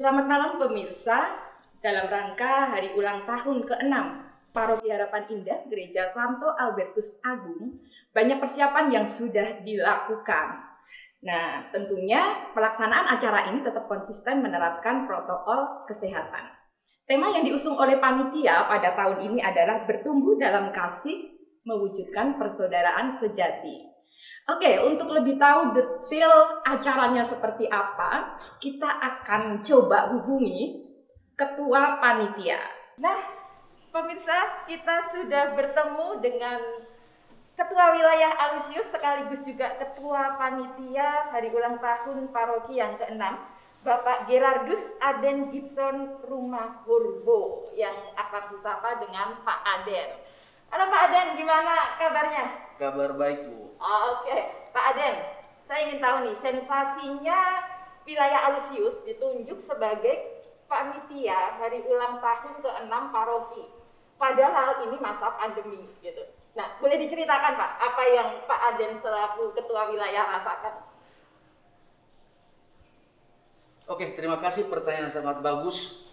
Selamat malam pemirsa, dalam rangka hari ulang tahun ke-6 Paroki Harapan Indah Gereja Santo Albertus Agung, banyak persiapan yang sudah dilakukan. Nah, tentunya pelaksanaan acara ini tetap konsisten menerapkan protokol kesehatan. Tema yang diusung oleh panitia pada tahun ini adalah bertumbuh dalam kasih, mewujudkan persaudaraan sejati. Oke, untuk lebih tahu detail acaranya seperti apa, kita akan coba hubungi Ketua Panitia. Nah, pemirsa, kita sudah bertemu dengan Ketua Wilayah Alusius sekaligus juga Ketua Panitia Hari Ulang Tahun Paroki yang ke-6, Bapak Gerardus Aden Gibson Rumah Hurbo, yang akrab disapa dengan Pak Aden. Halo Pak Aden, gimana kabarnya? Kabar baik, Bu. Oke, Pak Aden, saya ingin tahu nih, sensasinya Wilayah Alusius ditunjuk sebagai panitia Hari Ulang Tahun ke-6 Paroki. Padahal ini masa pandemi gitu. Nah, boleh diceritakan Pak, apa yang Pak Aden selaku Ketua Wilayah rasakan? Oke, terima kasih, pertanyaan sangat bagus.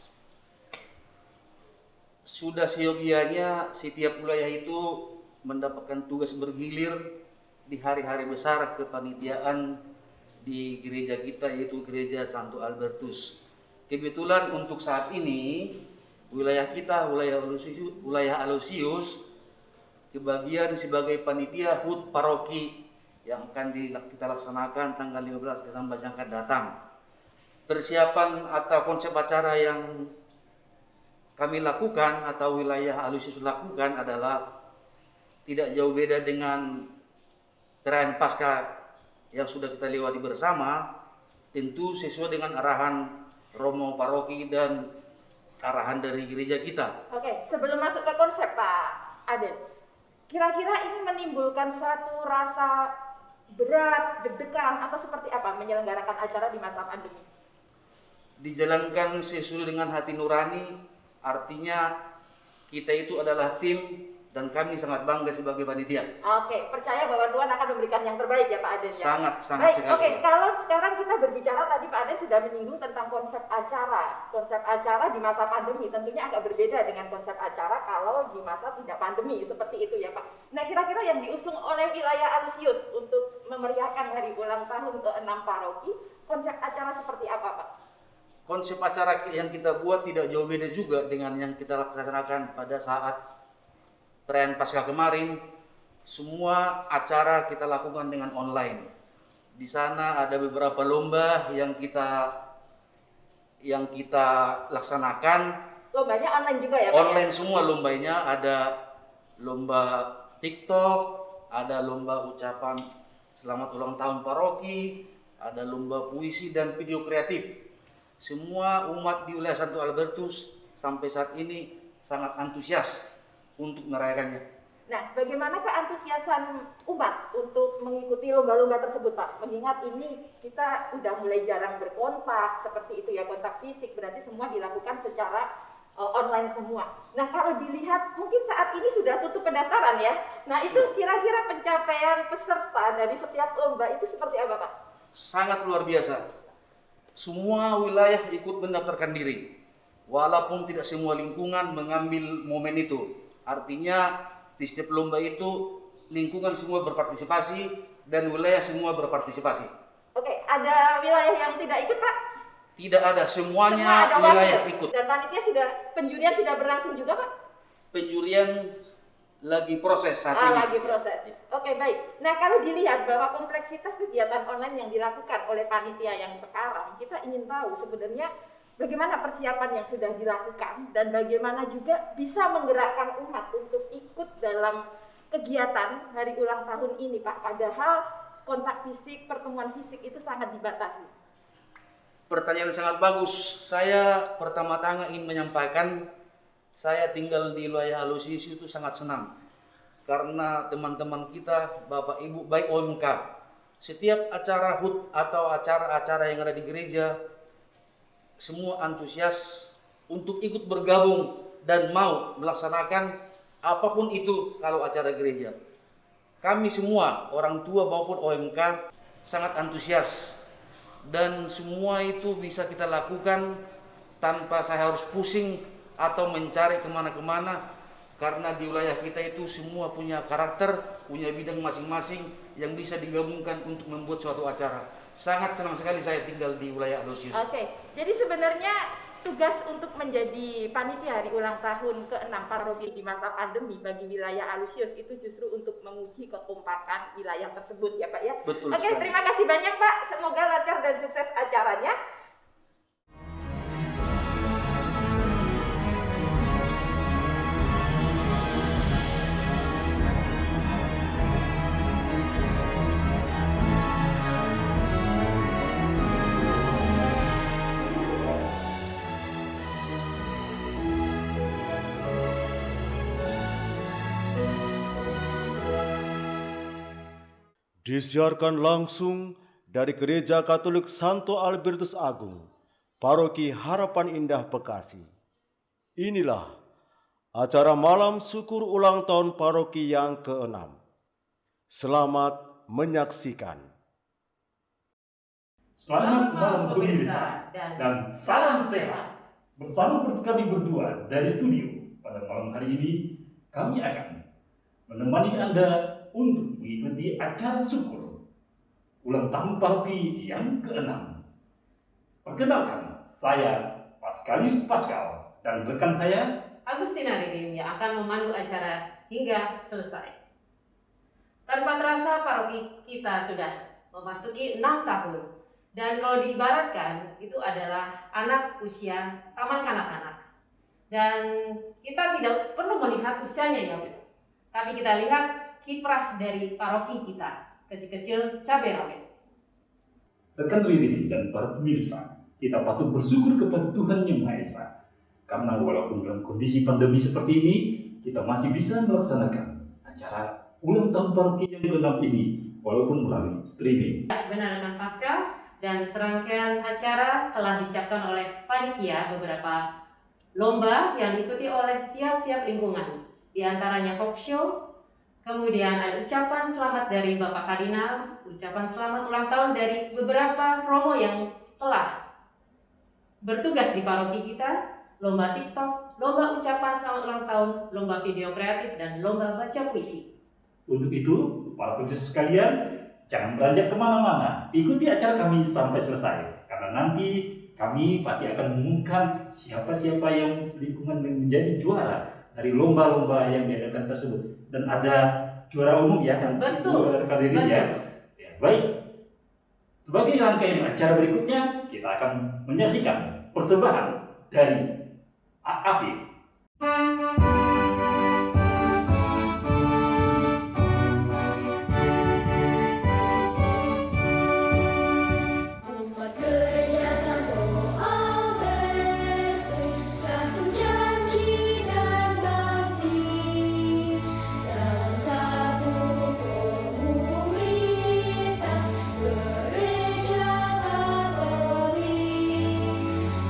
Sudah seyogianya setiap wilayah itu mendapatkan tugas bergilir di hari-hari besar kepanitiaan di gereja kita, yaitu Gereja Santo Albertus. Kebetulan untuk saat ini wilayah kita, wilayah Alusius, kebagian sebagai panitia HUT Paroki yang akan kita laksanakan tanggal 15 Desember yang akan datang. Persiapan atau konsep acara yang kami lakukan atau wilayah Alusius lakukan adalah tidak jauh beda dengan perayaan Paskah yang sudah kita lewati bersama, tentu sesuai dengan arahan Romo Paroki dan arahan dari gereja kita. Oke, sebelum masuk ke konsep Pak Aden, kira-kira ini menimbulkan suatu rasa berat, deg-degan, atau seperti apa menyelenggarakan acara di masa pandemi? Dijalankan sesuai dengan hati nurani, artinya kita itu adalah tim dan kami sangat bangga sebagai panitia. Oke, percaya bahwa Tuhan akan memberikan yang terbaik ya Pak Aden ya? Sangat baik, sekali. Oke, kalau sekarang kita berbicara, tadi Pak Aden sudah menyinggung tentang konsep acara. Konsep acara di masa pandemi tentunya agak berbeda dengan konsep acara kalau di masa tidak pandemi, seperti itu ya Pak. Nah, kira-kira yang diusung oleh wilayah Alusius untuk memeriahkan hari ulang tahun ke-6 Paroki, konsep acara seperti apa Pak? Konsep acara yang kita buat tidak jauh beda juga dengan yang kita laksanakan pada saat perayaan Paskah kemarin. Semua acara kita lakukan dengan online. Di sana ada beberapa lomba yang kita laksanakan. Lombanya online juga ya Pak? Online semua lombanya, ada lomba TikTok, ada lomba ucapan selamat ulang tahun paroki, ada lomba puisi dan video kreatif. Semua umat di wilayah Santo Albertus sampai saat ini sangat antusias untuk merayakannya. Nah, bagaimana keantusiasan umat untuk mengikuti lomba-lomba tersebut Pak? Mengingat ini kita udah mulai jarang berkontak, seperti itu ya, kontak fisik, berarti semua dilakukan secara online semua. Nah, kalau dilihat mungkin saat ini sudah tutup pendaftaran ya. Nah, itu kira-kira pencapaian peserta dari setiap lomba itu seperti apa Pak? Sangat luar biasa. Semua wilayah ikut mendaftarkan diri, walaupun tidak semua lingkungan mengambil momen itu. Artinya di setiap lomba itu lingkungan semua berpartisipasi dan wilayah semua berpartisipasi. Oke, ada wilayah yang tidak ikut Pak? Tidak ada, semuanya ada wilayah wakil. ikut. Dan panitia penjurian sudah berlangsung juga Pak? Penjurian lagi proses saat ini. Lagi proses. Oke, baik. Nah, kalau dilihat bahwa kompleksitas kegiatan online yang dilakukan oleh panitia yang sekarang, kita ingin tahu sebenarnya bagaimana persiapan yang sudah dilakukan dan bagaimana juga bisa menggerakkan umat untuk ikut dalam kegiatan hari ulang tahun ini, Pak. Padahal kontak fisik, pertemuan fisik itu sangat dibatasi. Pertanyaan sangat bagus. Saya pertama-tama ingin menyampaikan, saya tinggal di wilayah Alusius itu sangat senang karena teman-teman kita, Bapak Ibu, baik OMK, setiap acara HUT atau acara-acara yang ada di gereja, semua antusias untuk ikut bergabung dan mau melaksanakan apapun itu kalau acara gereja. Kami semua, orang tua maupun OMK, sangat antusias dan semua itu bisa kita lakukan tanpa saya harus pusing atau mencari kemana-kemana, karena di wilayah kita itu semua punya karakter, punya bidang masing-masing yang bisa digabungkan untuk membuat suatu acara. Sangat senang sekali saya tinggal di wilayah Aloysius. Oke, jadi sebenarnya tugas untuk menjadi panitia hari ulang tahun ke-6 paroki di masa pandemi bagi wilayah Aloysius itu justru untuk menguji kekompakan wilayah tersebut ya Pak ya. Betul. Oke, terima kasih banyak Pak. Semoga lancar dan sukses acaranya. Disiarkan langsung dari Gereja Katolik Santo Albertus Agung, Paroki Harapan Indah Bekasi. Inilah acara malam syukur ulang tahun paroki yang ke-6. Selamat menyaksikan. Selamat malam pemirsa dan salam sehat. Bersama kami berdua dari studio, pada malam hari ini kami akan menemani Anda untuk mengikuti acara syukur ulang tahun paroki yang ke-6. Perkenalkan, saya Paskalius Paskal dan rekan saya Agustina Ririn yang akan memandu acara hingga selesai. Tanpa terasa paroki kita sudah memasuki 6 tahun. Dan kalau diibaratkan itu adalah anak usia taman kanak-kanak. Dan kita tidak perlu melihat usianya ya, tapi kita lihat kiprah dari paroki kita, kecil-kecil cabai rawit. rekan Ririn dan para pemirsa, kita patut bersyukur kepada Tuhan Yang Maha Esa. Karena walaupun dalam kondisi pandemi seperti ini, kita masih bisa melaksanakan acara ulang tahun paroki yang ke-6 ini, walaupun melalui streaming. Benar rekan Pascal, dan serangkaian acara telah disiapkan oleh panitia, beberapa lomba yang diikuti oleh tiap-tiap lingkungan. Di antaranya talk show, kemudian ada ucapan selamat dari Bapak Kardinal, ucapan selamat ulang tahun dari beberapa romo yang telah bertugas di paroki kita, lomba TikTok, lomba ucapan selamat ulang tahun, lomba video kreatif, dan lomba baca puisi. Untuk itu, para pemirsa sekalian, jangan beranjak kemana-mana, ikuti acara kami sampai selesai. Karena nanti kami pasti akan mengumumkan siapa-siapa yang lingkungan yang menjadi juara dari lomba-lomba yang diadakan tersebut. Dan ada juara umum ya, yang Betul. kali ini ya. Ya. Baik, sebagai rangkaian acara berikutnya, kita akan menyaksikan persembahan dari AAP. Umat Gereja Santo Albertus, satu janji dan bakti dalam satu komunitas Gereja Katolik,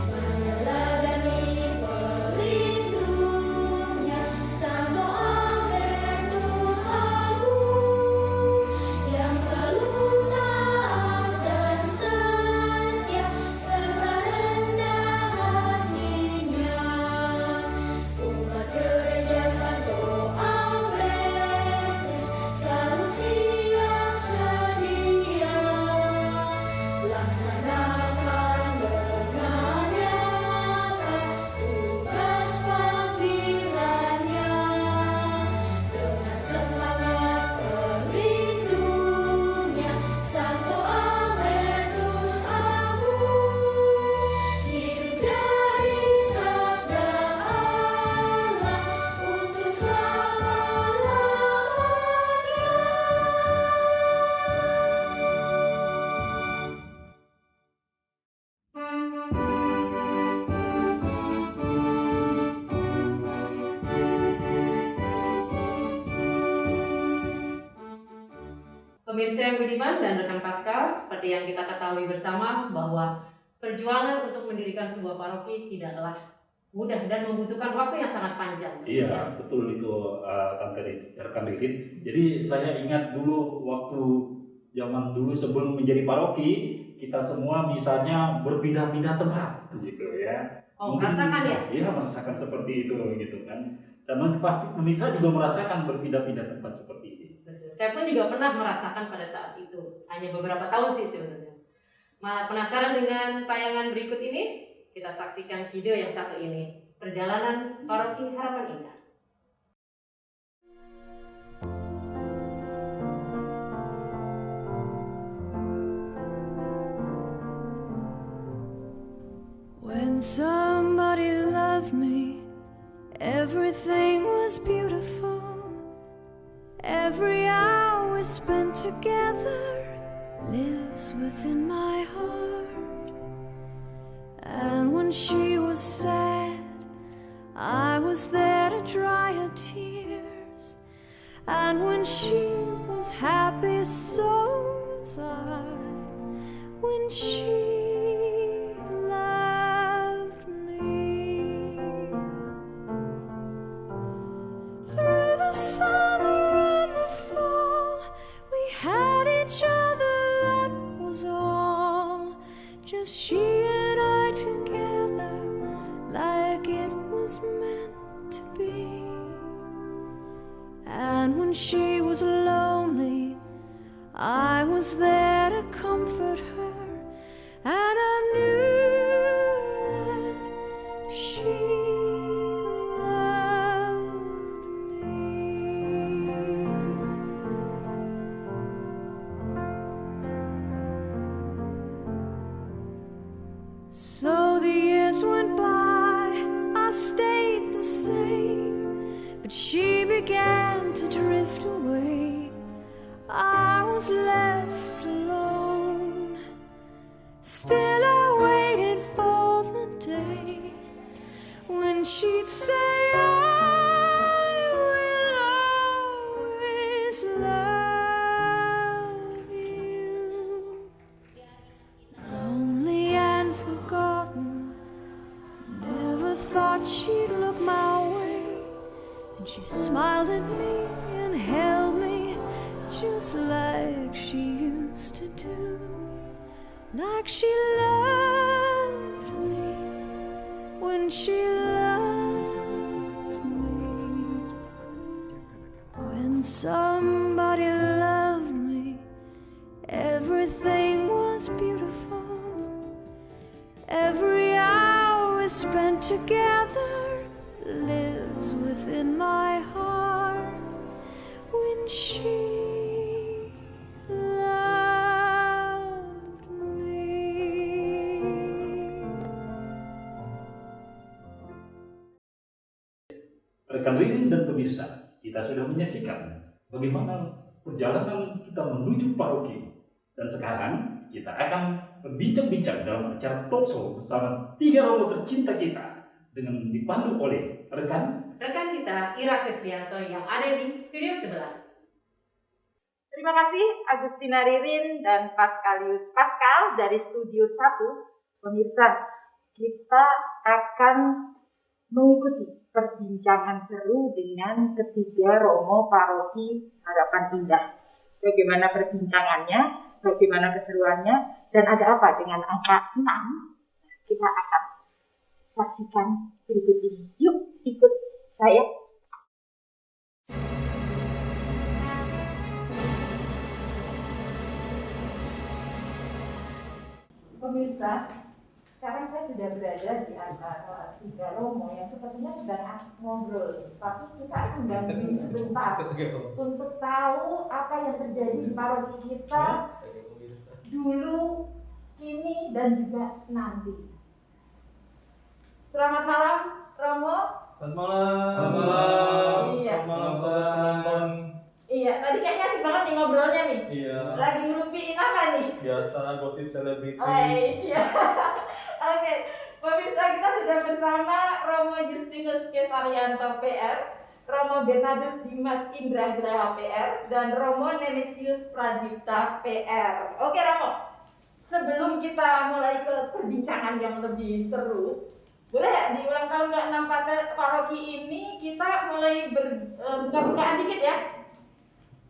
meneladani pelindungnya Santo Albertus Agung yang selalu taat dan setia serta rendah hatinya. Umat Gereja Santo Albertus selalu siap sedia laksanakan dengan nyata tugas panggilannya dengan semangat pelindungnya Santo Albertus Agung, hidup dari sabda Allah untuk selama-lamanya. Pemirsa yang budiman dan rekan Pascal, seperti yang kita ketahui bersama bahwa perjuangan untuk mendirikan sebuah paroki tidaklah mudah dan membutuhkan waktu yang sangat panjang. Iya, betul itu Tante rekan Ririn. Jadi saya ingat dulu waktu zaman dulu sebelum menjadi paroki, kita semua misalnya berpindah-pindah tempat gitu ya. Oh, Mungkin, merasakan ya? Iya, merasakan seperti itu gitu kan. Dan pasti pemirsa juga merasakan berpindah-pindah tempat seperti ini. Betul. Saya pun juga pernah merasakan pada saat itu. Hanya beberapa tahun sih sebenarnya. Penasaran dengan tayangan berikut ini? Kita saksikan video yang satu ini. Perjalanan Paroki Harapan Indah. When somebody loved me, everything was beautiful. Every hour spent together lives within my heart. And when she was sad, I was there to dry her tears. And when she was happy, so was I. When she loved me. Through the summer and the fall, we had each other, that was all. Just she and I together, like it was meant to be. And when she was lonely, I was there to comfort her. And I knew that she loved me. So the years went by, I stayed the same, but she began to drift away. I was left alone. Still I waited for the day when she'd say, I will always love you. Lonely and forgotten, never thought she'd look my way. And she smiled at me and held me just like she used to do. Like she loved me when she loved me. When somebody loved me, everything was beautiful. Every hour we spent together lives within my heart. When she Rekan Ririn dan pemirsa, kita sudah menyaksikan bagaimana perjalanan kita menuju paroki. Dan sekarang kita akan berbincang-bincang dalam acara talk show bersama 3 romo tercinta kita dengan dipandu oleh rekan kita Ira Krisdianto yang ada di studio sebelah. Terima kasih Agustina Ririn dan Pascal dari Studio 1. Pemirsa, kita akan mengikuti perbincangan seru dengan ketiga romo paroki Harapan Indah. Bagaimana perbincangannya, bagaimana keseruannya, dan ada apa dengan angka 6? Kita akan saksikan berikut ini. Yuk, ikut saya. Pemirsa, sekarang saya sudah berada di antara 3 romo yang sepertinya sedang asik ngobrol. Tapi kita akan gabungin sebentar untuk tahu apa yang terjadi di paroki kita dulu, kini, dan juga nanti. Selamat malam, Romo. Selamat malam. Selamat malam. Iya. Selamat malam saudara penonton. Iya, tadi kayaknya asik banget nih ngobrolnya nih. Iya. Lagi ngelupiin apa nih? Biasa gosip selebritis. Siap. Oke, pemirsa, kita sudah bersama Romo Justinus Kesarianto PR, Romo Bernardus Dimas Indra Graha PR, dan Romo Nemesius Pradipta PR. Oke Romo, sebelum kita mulai ke perbincangan yang lebih seru, boleh ya di ulang tahun ke-6 paroki ini kita mulai buka-bukaan dikit ya.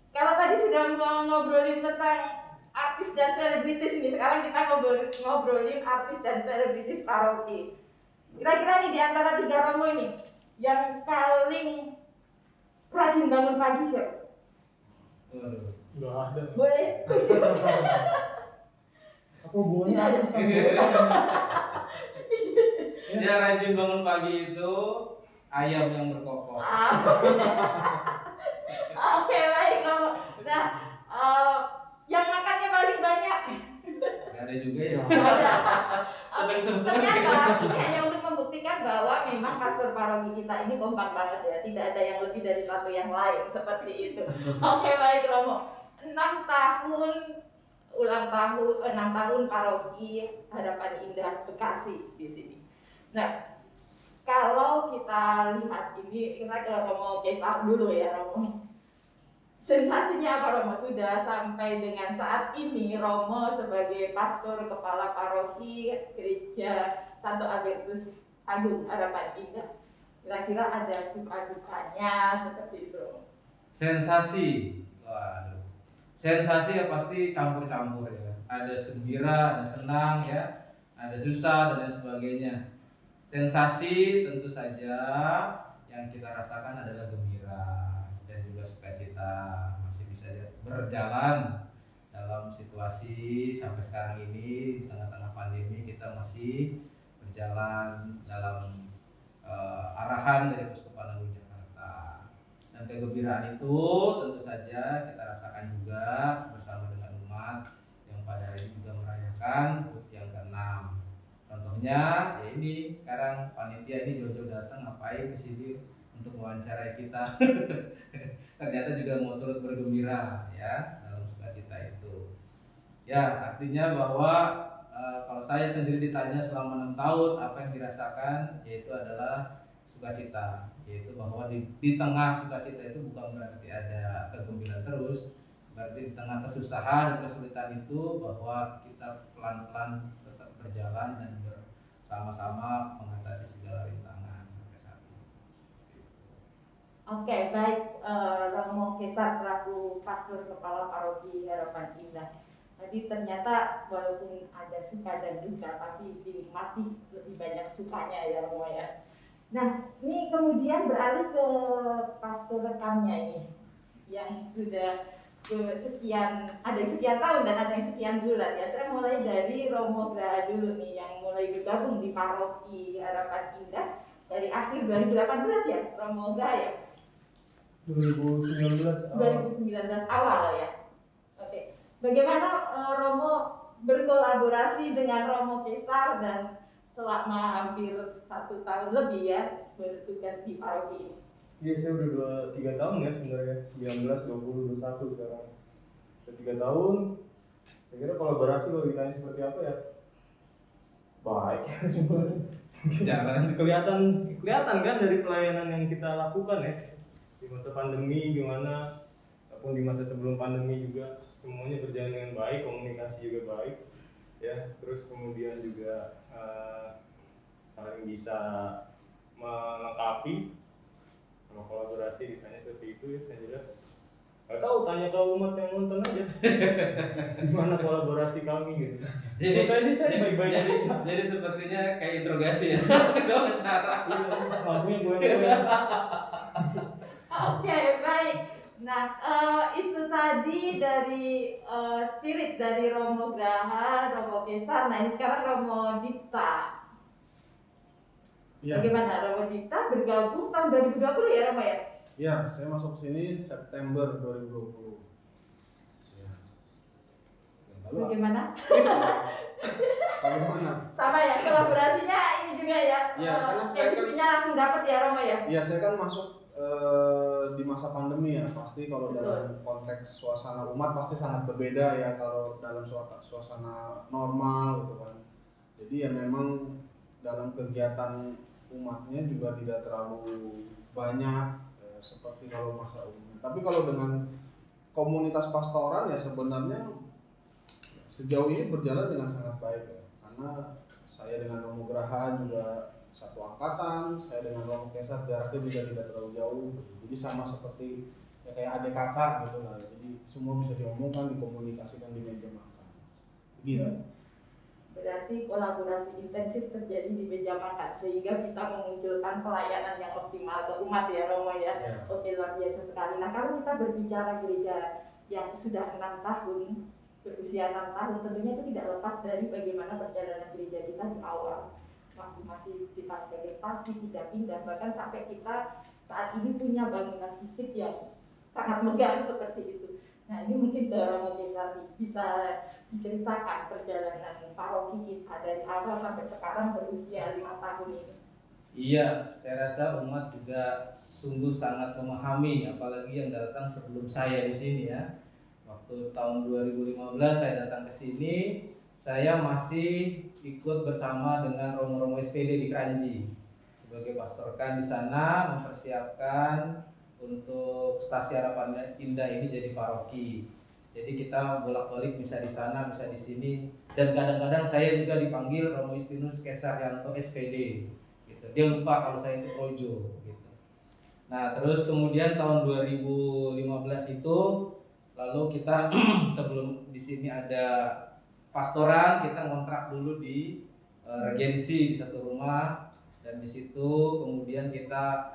Kalau tadi sudah ngobrolin tentang artis dan selebritis ini, sekarang kita ngobrolin artis dan selebritis paroki. Kira-kira nih di antara 3 romo ini yang paling rajin bangun pagi siapa? Nggak ada. Boleh? Apa hubungannya? Tidak ada. Dia rajin bangun pagi itu ayam yang berkokok. Oke, baik romo. Nah, yang makannya paling banyak. Gak ada juga ya. Oke, ternyata ini hanya untuk membuktikan bahwa memang pastor paroki kita ini kompak banget ya. Tidak ada yang lebih dari satu yang lain seperti itu. Oke, baik Romo. 6 tahun ulang tahun, 6 tahun paroki Harapan Indah Bekasi di sini. Nah, kalau kita lihat ini, kita ke Romo Kesar dulu ya Romo. Sensasinya apa Romo? Sudah sampai dengan saat ini Romo sebagai pastor kepala paroki Gereja Santo Albertus Agung Harapan Indah. Kira-kira ada suka dukanya seperti itu Romo? Sensasi. Waduh. Sensasi ya pasti campur-campur ya. Ada gembira, ada senang ya, ada susah dan lain sebagainya. Sensasi tentu saja yang kita rasakan adalah gembira dan juga sukacita, masih bisa berjalan dalam situasi sampai sekarang ini di tengah-tengah pandemi. Kita masih berjalan dalam arahan dari Keuskupan Agung Jakarta, dan kegembiraan itu tentu saja kita rasakan juga bersama dengan umat yang pada hari ini juga merayakan HUT yang ke-6. Contohnya ya ini sekarang panitia ini jauh-jauh datang ngapain ke sini untuk mewawancarai kita. Ternyata juga mau turut bergembira ya dalam sukacita itu. Ya, artinya bahwa kalau saya sendiri ditanya selama 6 tahun apa yang dirasakan, yaitu adalah sukacita, yaitu bahwa di tengah sukacita itu bukan berarti ada kegembiraan terus, berarti di tengah kesusahan dan kesulitan itu bahwa kita pelan-pelan tetap berjalan dan bersama-sama mengatasi segala rintangan sampai saat ini. Oke, baik Romo Kesar selaku pastor kepala paroki Harapan Indah. Tadi ternyata walaupun ada suka dan duka, tapi dinikmati lebih banyak sukanya ya Romo ya. Nah, ini kemudian beralih ke pastor rekannya ini yang sudah sekian tahun dan ada yang sekian bulan ya. Saya mulai dari Romo Graha dulu nih yang mulai bergabung di paroki Harapan Indah dari akhir 2018 ya Romo Graha ya. 2019 awal ya. Oke. Bagaimana Romo berkolaborasi dengan Romo Kesar dan selama hampir 1 tahun lebih ya bertugas di paroki ini? Iya, saya udah 3 tahun ya sebenarnya, 19, 20, 21 sekarang. Udah 3 tahun. Saya kira kolaborasi kalau ditanya seperti apa ya? Baik ya sebenarnya. Jalan. Kelihatan kan dari pelayanan yang kita lakukan ya. Di masa pandemi gimana, ataupun di masa sebelum pandemi juga semuanya berjalan dengan baik, komunikasi juga baik ya. Terus kemudian juga saling bisa melengkapi. Kalau kolaborasi ditanya seperti itu ya, saya jelas nggak tahu, tanya ke umat yang nonton aja gimana kolaborasi kami gitu. Jadi saya baik-baik aja. Jadi sepertinya kayak interogasi ya. Wawancara. Lakunya gue. Oke, baik. Nah, itu tadi dari spirit dari Romo Graha, Romo Kesar. Nah, ini sekarang Romo Dipta. Ya. Bagaimana Romo Dipta bergabung tahun 2020 ya Romo ya? Ya, saya masuk sini September 2020. Ya. Lalu Bagaimana? bagaimana? Sama ya, kolaborasinya ini juga ya. Ya, karena saya kan- chemistry-nya langsung dapat ya Romo ya? Ya, saya kan masuk di masa pandemi ya. Pasti kalau Betul. dalam konteks suasana umat pasti sangat berbeda ya kalau dalam suasana normal gitu kan. Jadi ya memang dalam kegiatan umatnya juga tidak terlalu banyak seperti kalau masa umum. Tapi kalau dengan komunitas pastoran ya sebenarnya sejauh ini berjalan dengan sangat baik ya. Karena saya dengan Romo Graha juga satu angkatan, saya dengan Romo Kesar jaraknya juga tidak terlalu jauh. Jadi sama seperti ya kayak adik kakak gitu lah. Jadi semua bisa diomongkan, dikomunikasikan di meja makan. Begitu. Berarti kolaborasi intensif terjadi di meja makan sehingga bisa memunculkan pelayanan yang optimal ke umat ya Romo ya. Oke, luar biasa sekali. Nah kalau kita berbicara gereja yang sudah 6 tahun, berusia 6 tahun, tentunya itu tidak lepas dari bagaimana perjalanan gereja kita di awal. Masih kita sebagai spasi, tidak pindah, bahkan sampai kita saat ini punya bangunan fisik yang sangat megah seperti itu. Nah ini mungkin Romo Kesari bisa diceritakan perjalanan paroki kita dari awal sampai sekarang berusia 5 tahun ini. Iya, saya rasa umat juga sungguh sangat memahami, apalagi yang datang sebelum saya di sini ya. Waktu tahun 2015 saya datang ke sini, saya masih ikut bersama dengan Romo-Romo SPD di Kranji sebagai pastorkan di sana, mempersiapkan untuk Stasi Harapan Indah ini jadi paroki. Jadi kita bolak-balik bisa di sana, bisa di sini, dan kadang-kadang saya juga dipanggil Romo Justinus Kesaryanto SPD. Gitu. Dia lupa kalau saya itu projo. Gitu. Nah terus kemudian tahun 2015 itu, lalu kita sebelum di sini ada pastoran, kita ngontrak dulu di Regensi di satu rumah, dan di situ kemudian kita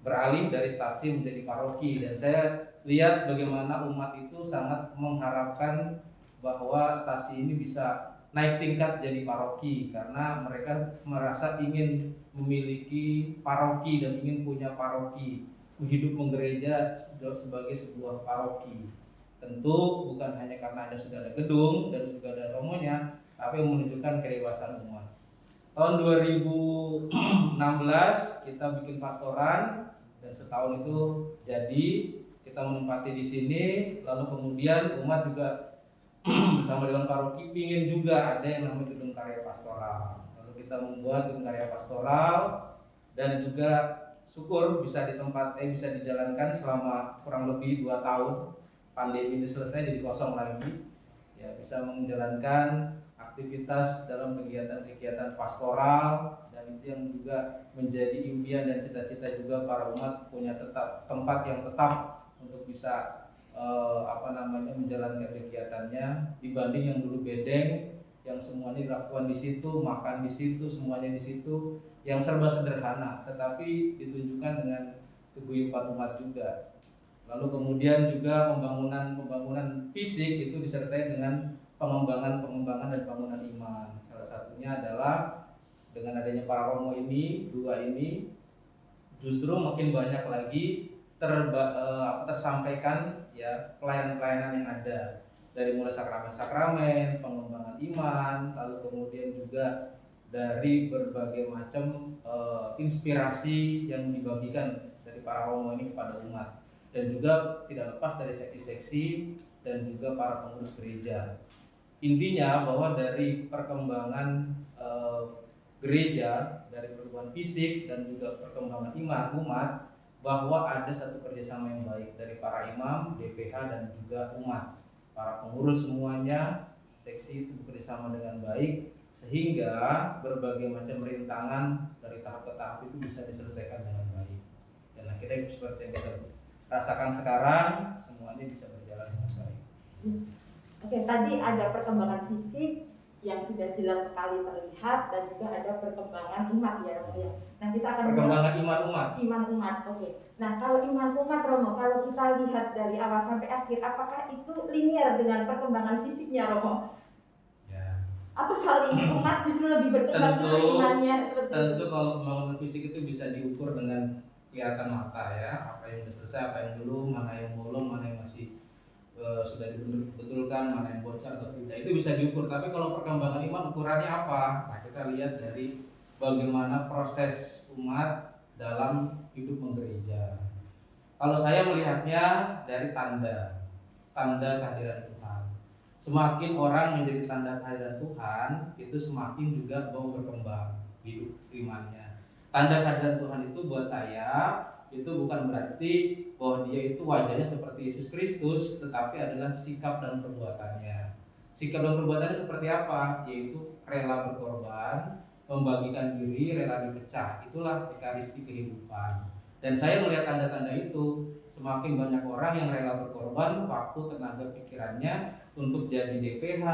beralih dari stasi menjadi paroki. Dan saya lihat bagaimana umat itu sangat mengharapkan bahwa stasi ini bisa naik tingkat jadi paroki, karena mereka merasa ingin memiliki paroki dan ingin punya paroki, hidup menggereja sebagai sebuah paroki. Tentu bukan hanya karena sudah ada gedung dan sudah ada romonya, tapi menunjukkan kedewasaan umat. Tahun 2016 kita bikin pastoran, dan setahun itu jadi kita menempati di sini. Lalu kemudian umat juga bersama dengan paroki ingin juga ada yang namanya gedung karya pastoral. Lalu kita membuat gedung karya pastoral, dan juga syukur bisa bisa dijalankan selama kurang lebih 2 tahun. Pandemi ini selesai, jadi kosong lagi. Ya, bisa menjalankan aktivitas dalam kegiatan-kegiatan pastoral, dan itu yang juga menjadi impian dan cita-cita juga para umat punya tempat yang tetap untuk bisa menjalankan kegiatannya, dibanding yang dulu bedeng yang semuanya dilakukan di situ, makan di situ, semuanya di situ, yang serba sederhana tetapi ditunjukkan dengan keguyuban umat juga. Lalu kemudian juga pembangunan fisik itu disertai dengan pengembangan dan bangunan iman. Salah satunya adalah dengan adanya para romo ini, 2 ini, justru makin banyak lagi tersampaikan ya pelayanan-pelayanan yang ada, dari mulai sakramen-sakramen, pengembangan iman, lalu kemudian juga dari berbagai macam inspirasi yang dibagikan dari para romo ini kepada umat. Dan juga tidak lepas dari seksi-seksi dan juga para pengurus gereja. Intinya bahwa dari perkembangan gereja, dari perkembangan fisik dan juga perkembangan iman umat, bahwa ada satu kerjasama yang baik dari para imam, DPH dan juga umat. Para pengurus semuanya, seksi itu bekerjasama dengan baik, sehingga berbagai macam rintangan dari tahap ke tahap itu bisa diselesaikan dengan baik. Dan akhirnya seperti yang kita rasakan sekarang, semuanya bisa berjalan dengan baik. Oke, tadi ada perkembangan fisik yang sudah jelas sekali terlihat, dan juga ada perkembangan iman ya Romo ya. Nah kita akan perkembangan iman umat. Oke. Nah kalau iman umat Romo, kalau kita lihat dari awal sampai akhir, apakah itu linear dengan perkembangan fisiknya Romo? Ya. Atau saling umat justru lebih berkembang dengan imannya seperti itu? Tentu kalau pembangunan fisik itu bisa diukur dengan kelihatan mata ya, apa yang sudah selesai, apa yang belum, mana yang belum, mana yang masih sudah dibetulkan, mana yang bocor atau tidak, itu bisa diukur. Tapi kalau perkembangan iman ukurannya apa? Nah kita lihat dari bagaimana proses umat dalam hidup menggereja. Kalau saya melihatnya dari tanda kehadiran Tuhan. Semakin orang menjadi tanda kehadiran Tuhan, itu semakin juga mau berkembang hidup imannya. Tanda kehadiran Tuhan itu buat saya itu bukan berarti bahwa dia itu wajahnya seperti Yesus Kristus, tetapi adalah sikap dan perbuatannya. Sikap dan perbuatannya seperti apa? Yaitu rela berkorban, membagikan diri, rela dipecah. Itulah ekaristi kehidupan. Dan saya melihat tanda-tanda itu, semakin banyak orang yang rela berkorban waktu, tenaga, pikirannya untuk jadi DPH,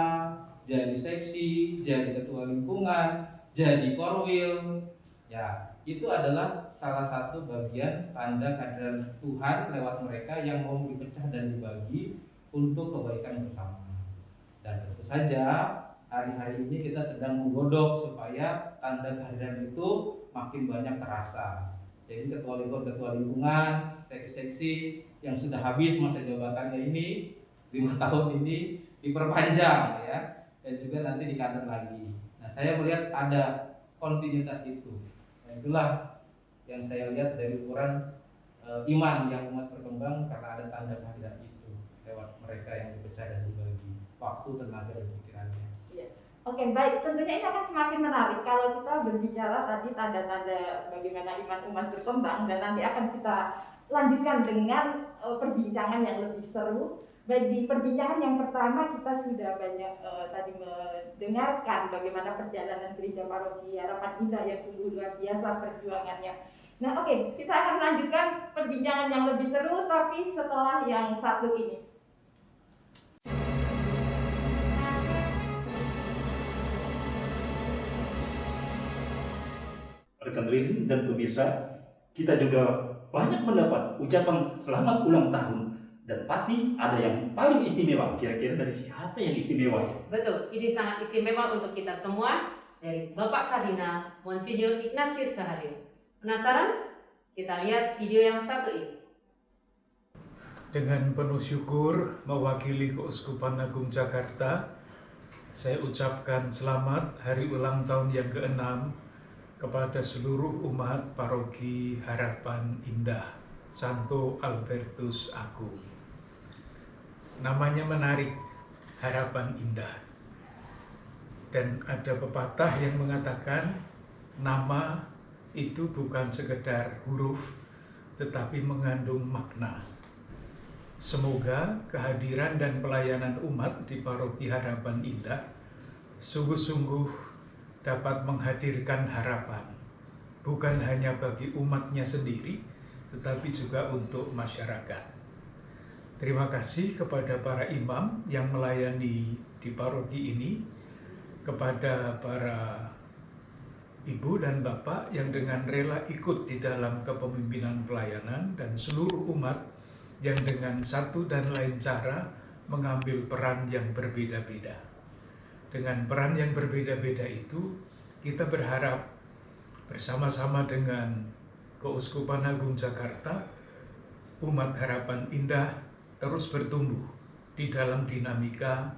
jadi seksi, jadi ketua lingkungan, jadi korwil. Ya, itu adalah salah satu bagian tanda kehadiran Tuhan lewat mereka yang mau dipecah dan dibagi untuk kebaikan bersama. Dan tentu saja hari-hari ini kita sedang menggodok supaya tanda kehadiran itu makin banyak terasa. Jadi ketua lingkungan, seksi-seksi yang sudah habis masa jabatannya ini 5 tahun ini diperpanjang ya, dan juga nanti dikader lagi. Nah, saya melihat ada kontinuitas itu. Nah, itulah yang saya lihat dari ukuran iman yang umat berkembang karena ada tanda kehadiran itu lewat mereka yang dipecah dan dibagi waktu, tenaga, dan pikirannya. Oke, baik. Tentunya ini akan semakin menarik kalau kita berbicara tadi tanda-tanda bagaimana iman umat berkembang, dan nanti akan kita lanjutkan dengan perbincangan yang lebih seru. Baik, di perbincangan yang pertama kita sudah banyak tadi mendengarkan bagaimana perjalanan gereja paroki Harapan Indah yang sungguh luar biasa perjuangannya. Nah, oke, kita akan lanjutkan perbincangan yang lebih seru, tapi setelah yang satu ini. Rekan Rin dan pemirsa, kita juga banyak mendapat ucapan selamat ulang tahun, dan pasti ada yang paling istimewa. Kira-kira dari siapa yang istimewa? Betul, ini sangat istimewa untuk kita semua, dari Bapak Kardinal Monsinyur Ignatius Suharyo. Penasaran? Kita lihat video yang satu ini. Dengan penuh syukur mewakili Keuskupan Agung Jakarta, saya ucapkan selamat hari ulang tahun yang ke-6 kepada seluruh umat Paroki Harapan Indah Santo Albertus Agung. Namanya menarik, Harapan Indah. Dan ada pepatah yang mengatakan nama itu bukan sekedar huruf, tetapi mengandung makna. Semoga kehadiran dan pelayanan umat di Paroki Harapan Indah sungguh-sungguh dapat menghadirkan harapan, bukan hanya bagi umatnya sendiri, tetapi juga untuk masyarakat. Terima kasih kepada para imam yang melayani di paroki ini, kepada para ibu dan bapak yang dengan rela ikut di dalam kepemimpinan pelayanan, dan seluruh umat yang dengan satu dan lain cara mengambil peran yang berbeda-beda. Dengan peran yang berbeda-beda itu, kita berharap bersama-sama dengan Keuskupan Agung Jakarta, umat Harapan Indah terus bertumbuh di dalam dinamika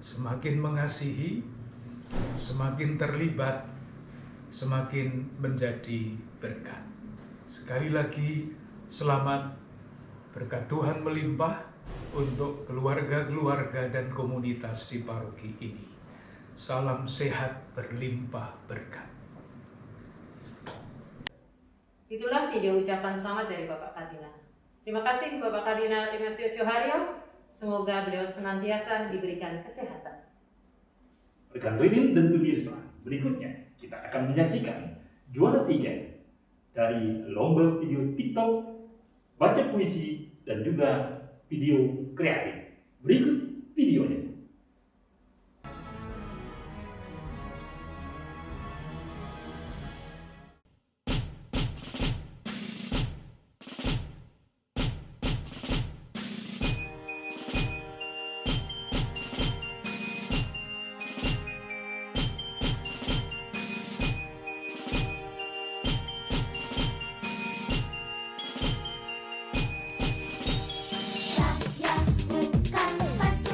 semakin mengasihi, semakin terlibat, semakin menjadi berkat. Sekali lagi, selamat, berkat Tuhan melimpah untuk keluarga-keluarga dan komunitas di paroki ini. Salam sehat berlimpah berkat. Itulah video ucapan selamat dari Bapak Kardinal. Terima kasih Bapak Kardinal Ignatius Suharyo. Semoga beliau senantiasa diberikan kesehatan. Rekan Rin dan pemirsa, berikutnya kita akan menyaksikan juara 3 dari lomba video TikTok, baca puisi, dan juga video kreatif. Berikut videonya. Saya bukan palsu,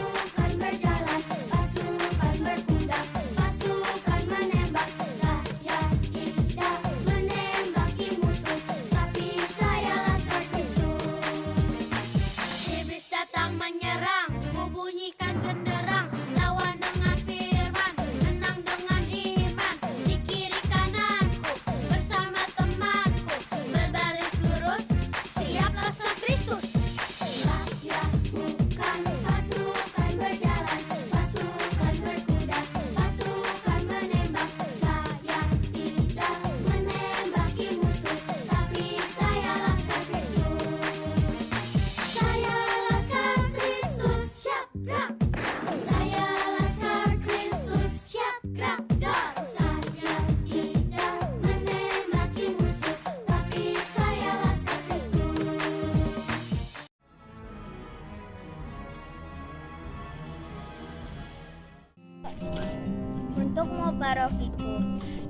parokiku.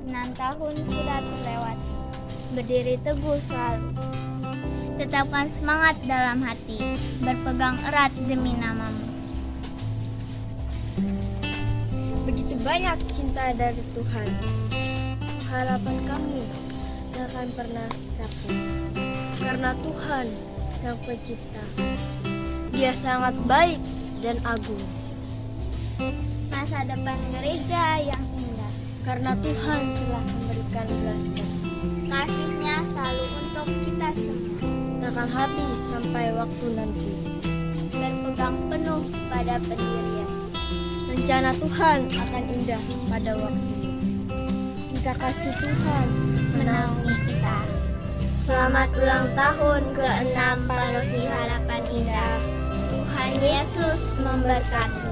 6 tahun sudah terlewati. Berdiri teguh selalu. Tetapkan semangat dalam hati. Berpegang erat demi namamu. Begitu banyak cinta dari Tuhan. Harapan kami tak akan pernah rapuh. Karena Tuhan Sang Pencipta, Dia sangat baik dan agung. Masa depan gereja yang indah. Karena Tuhan telah memberikan belas kasih. Kasih-Nya selalu untuk kita semua. Takkan habis sampai waktu nanti. Berpegang penuh pada pendirian. Rencana Tuhan akan indah pada waktunya. Jika kasih Tuhan Menaungi kita. Selamat ulang tahun ke-6 Paroki Harapan Indah. Tuhan Yesus memberkati.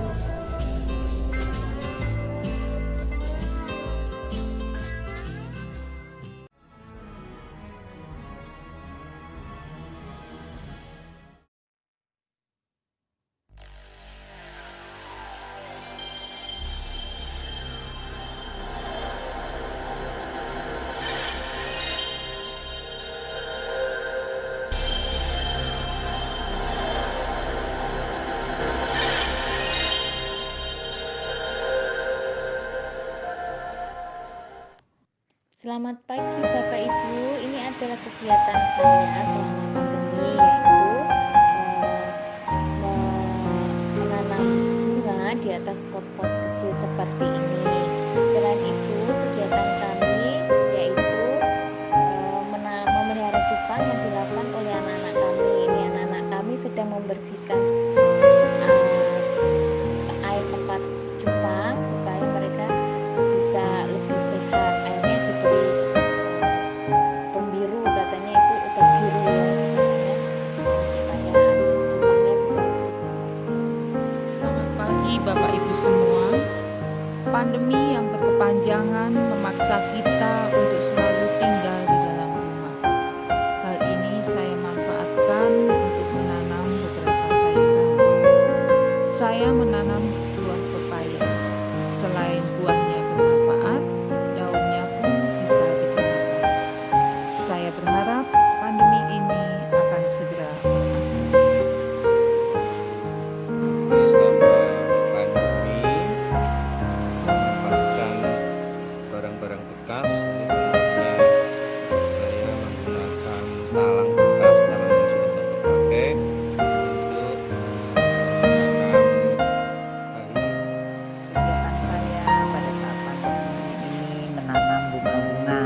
Selamat pagi Bapak Ibu, ini adalah kegiatan saya selama pandemi, yaitu menanam bunga di atas pot-pot kecil seperti ini. Selain itu, kegiatan kami yaitu memelihara cupang yang dilakukan oleh anak-anak kami. Ini anak-anak kami sedang membersihkan air tempat cupang supaya mereka bisa lebih sehat. Bapak Ibu semua, pandemi yang berkepanjangan memaksa kita untuk selalu tinggal di dalam rumah. Hal ini saya manfaatkan untuk menanam beberapa sayuran. Saya menanam buah pepaya. Selain buahnya bermanfaat, daunnya pun bisa digunakan. Saya berharap pandemi ini akan segera berakhir. Barang-barang bekas, contohnya saya menggunakan talang bekas, talang yang sudah tak terpakai untuk kegiatan saya pada saat pandemi ini menanam bunga-bunga.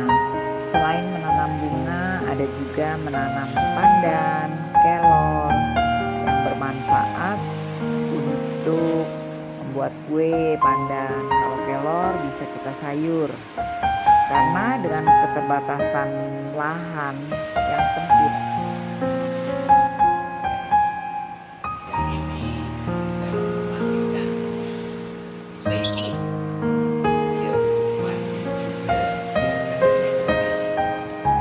Selain menanam bunga, ada juga menanam pandan, kelor yang bermanfaat untuk membuat kue pandan. Kalau kelor bisa kita sayur, karena dengan keterbatasan lahan yang sempit. Siang ini saya memanggilkan Lady biar hubungan juga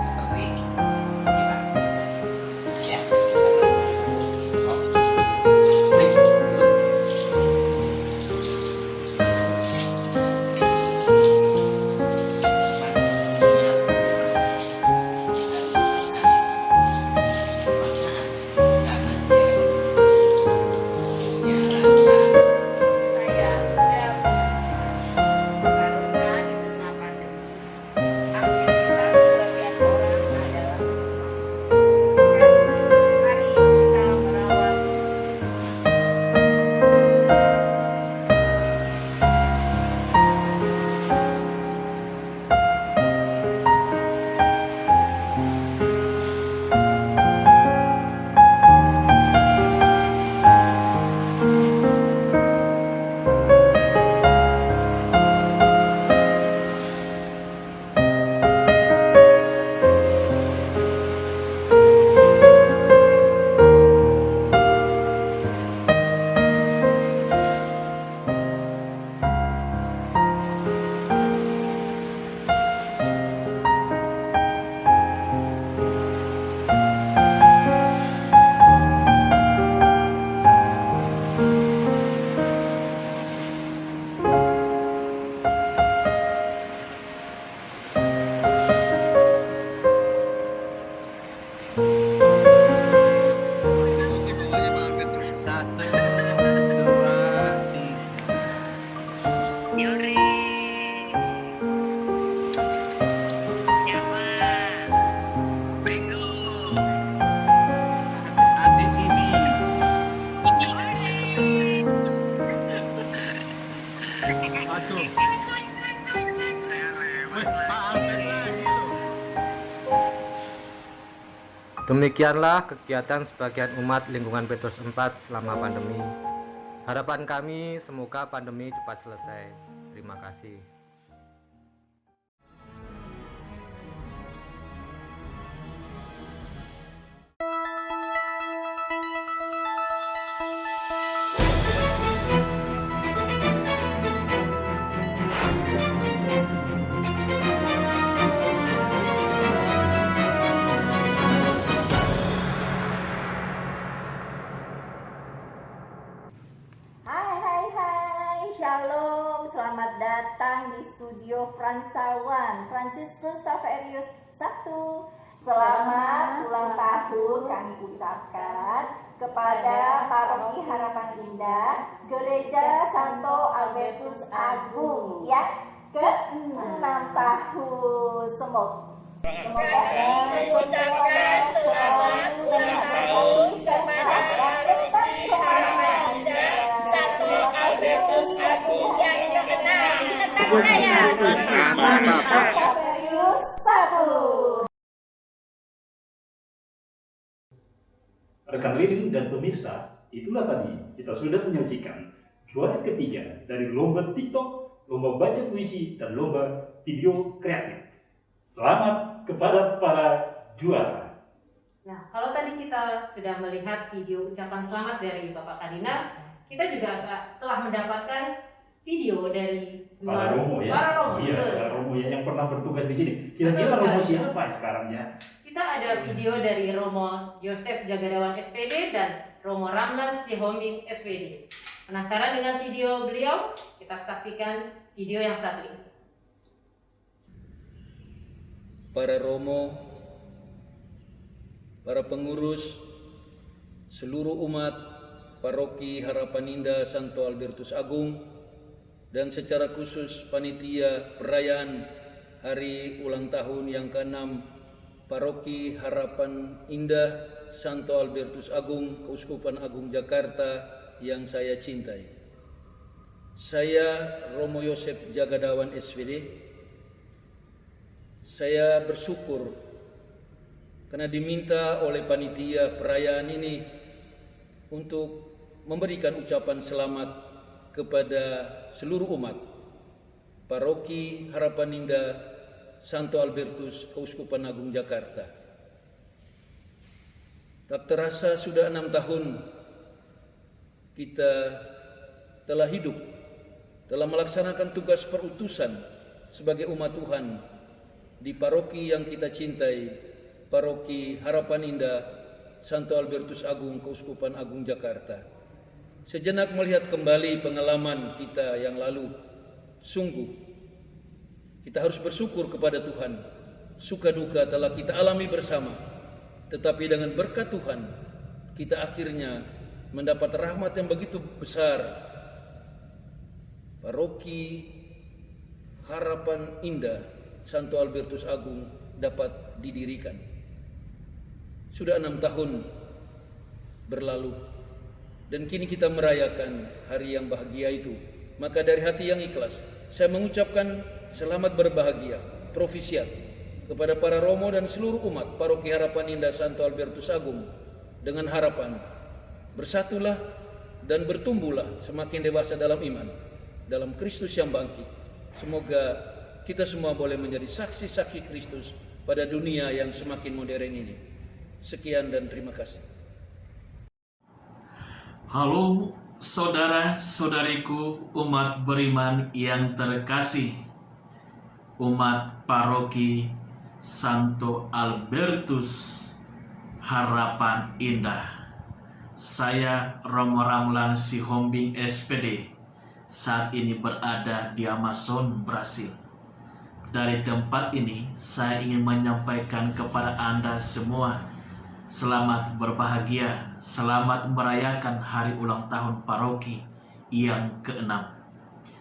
seperti gimana? Ya. Demikianlah kegiatan sebagian umat lingkungan Petrus 4 selama pandemi. Harapan kami semoga pandemi cepat selesai. Terima kasih. Shalom, selamat datang di studio Fransawan Franciscus Saverius 1. Selamat ulang tahun kami ucapkan kepada Paroki Harapan Indah Gereja Santo Albertus Agung ya, ke-6 tahun. Semoga kami mengucapkan selamat ulang tahun kepada Paroki Harapan Indah Santo Albertus Agung yang ke-6. Tetap saya Saverius 1. Rekan reading dan pemirsa, itulah tadi kita sudah menyaksikan juara ketiga dari lomba TikTok, lomba baca puisi, dan lomba video kreatif. Selamat kepada para juara. Nah, kalau tadi kita sudah melihat video ucapan selamat dari Bapak Kardinal, kita juga telah mendapatkan video dari Para Romo ya. Para Romo, Iya, betul. para Romo ya yang pernah bertugas di sini. Kira-kira Betul Romo sekali. siapa sekarang ya? Kita ada video dari Romo Joseph Jagadawan SPD dan Romo Ramlan Sihombing SPD. Penasaran dengan video beliau? Kita saksikan video yang satu ini. Para Romo, para pengurus, seluruh umat Paroki Harapan Indah Santo Albertus Agung, dan secara khusus panitia perayaan hari ulang tahun yang ke-6 Paroki Harapan Indah Santo Albertus Agung, Keuskupan Agung Jakarta yang saya cintai. Saya Romo Yosef Jagadawan SPD. Saya bersyukur karena diminta oleh panitia perayaan ini untuk memberikan ucapan selamat kepada seluruh umat Paroki Harapan Indah Santo Albertus Keuskupan Agung Jakarta. Tak terasa sudah 6 tahun kita telah hidup, telah melaksanakan tugas perutusan sebagai umat Tuhan di paroki yang kita cintai, Paroki Harapan Indah Santo Albertus Agung Keuskupan Agung Jakarta. Sejenak melihat kembali pengalaman kita yang lalu, sungguh kita harus bersyukur kepada Tuhan. Suka duka telah kita alami bersama, tetapi dengan berkat Tuhan kita akhirnya mendapat rahmat yang begitu besar. Paroki Harapan Indah Santo Albertus Agung dapat didirikan. Sudah 6 tahun berlalu dan kini kita merayakan hari yang bahagia itu. Maka dari hati yang ikhlas saya mengucapkan selamat berbahagia, profisiat kepada para Romo dan seluruh umat Paroki Harapan Indah Santo Albertus Agung, dengan harapan bersatulah dan bertumbuhlah semakin dewasa dalam iman, dalam Kristus yang bangkit. Semoga kita semua boleh menjadi saksi-saksi Kristus pada dunia yang semakin modern ini. Sekian dan terima kasih. Halo saudara-saudariku umat beriman yang terkasih, umat Paroki Santo Albertus Harapan Indah. Saya Romo Ramlan Sihombing SPD, saat ini berada di Amazon, Brasil. Dari tempat ini, saya ingin menyampaikan kepada Anda semua, selamat berbahagia, selamat merayakan hari ulang tahun paroki yang ke-6.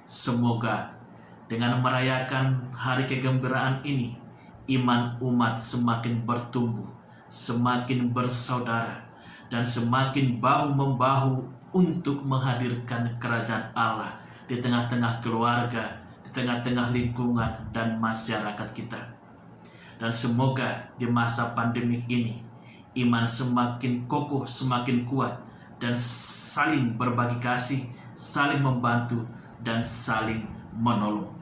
Semoga dengan merayakan hari kegembiraan ini, iman umat semakin bertumbuh, semakin bersaudara, dan semakin bahu-membahu untuk menghadirkan kerajaan Allah di tengah-tengah keluarga, di tengah-tengah lingkungan dan masyarakat kita. Dan semoga di masa pandemik ini, iman semakin kokoh, semakin kuat, dan saling berbagi kasih, saling membantu, dan saling menolong.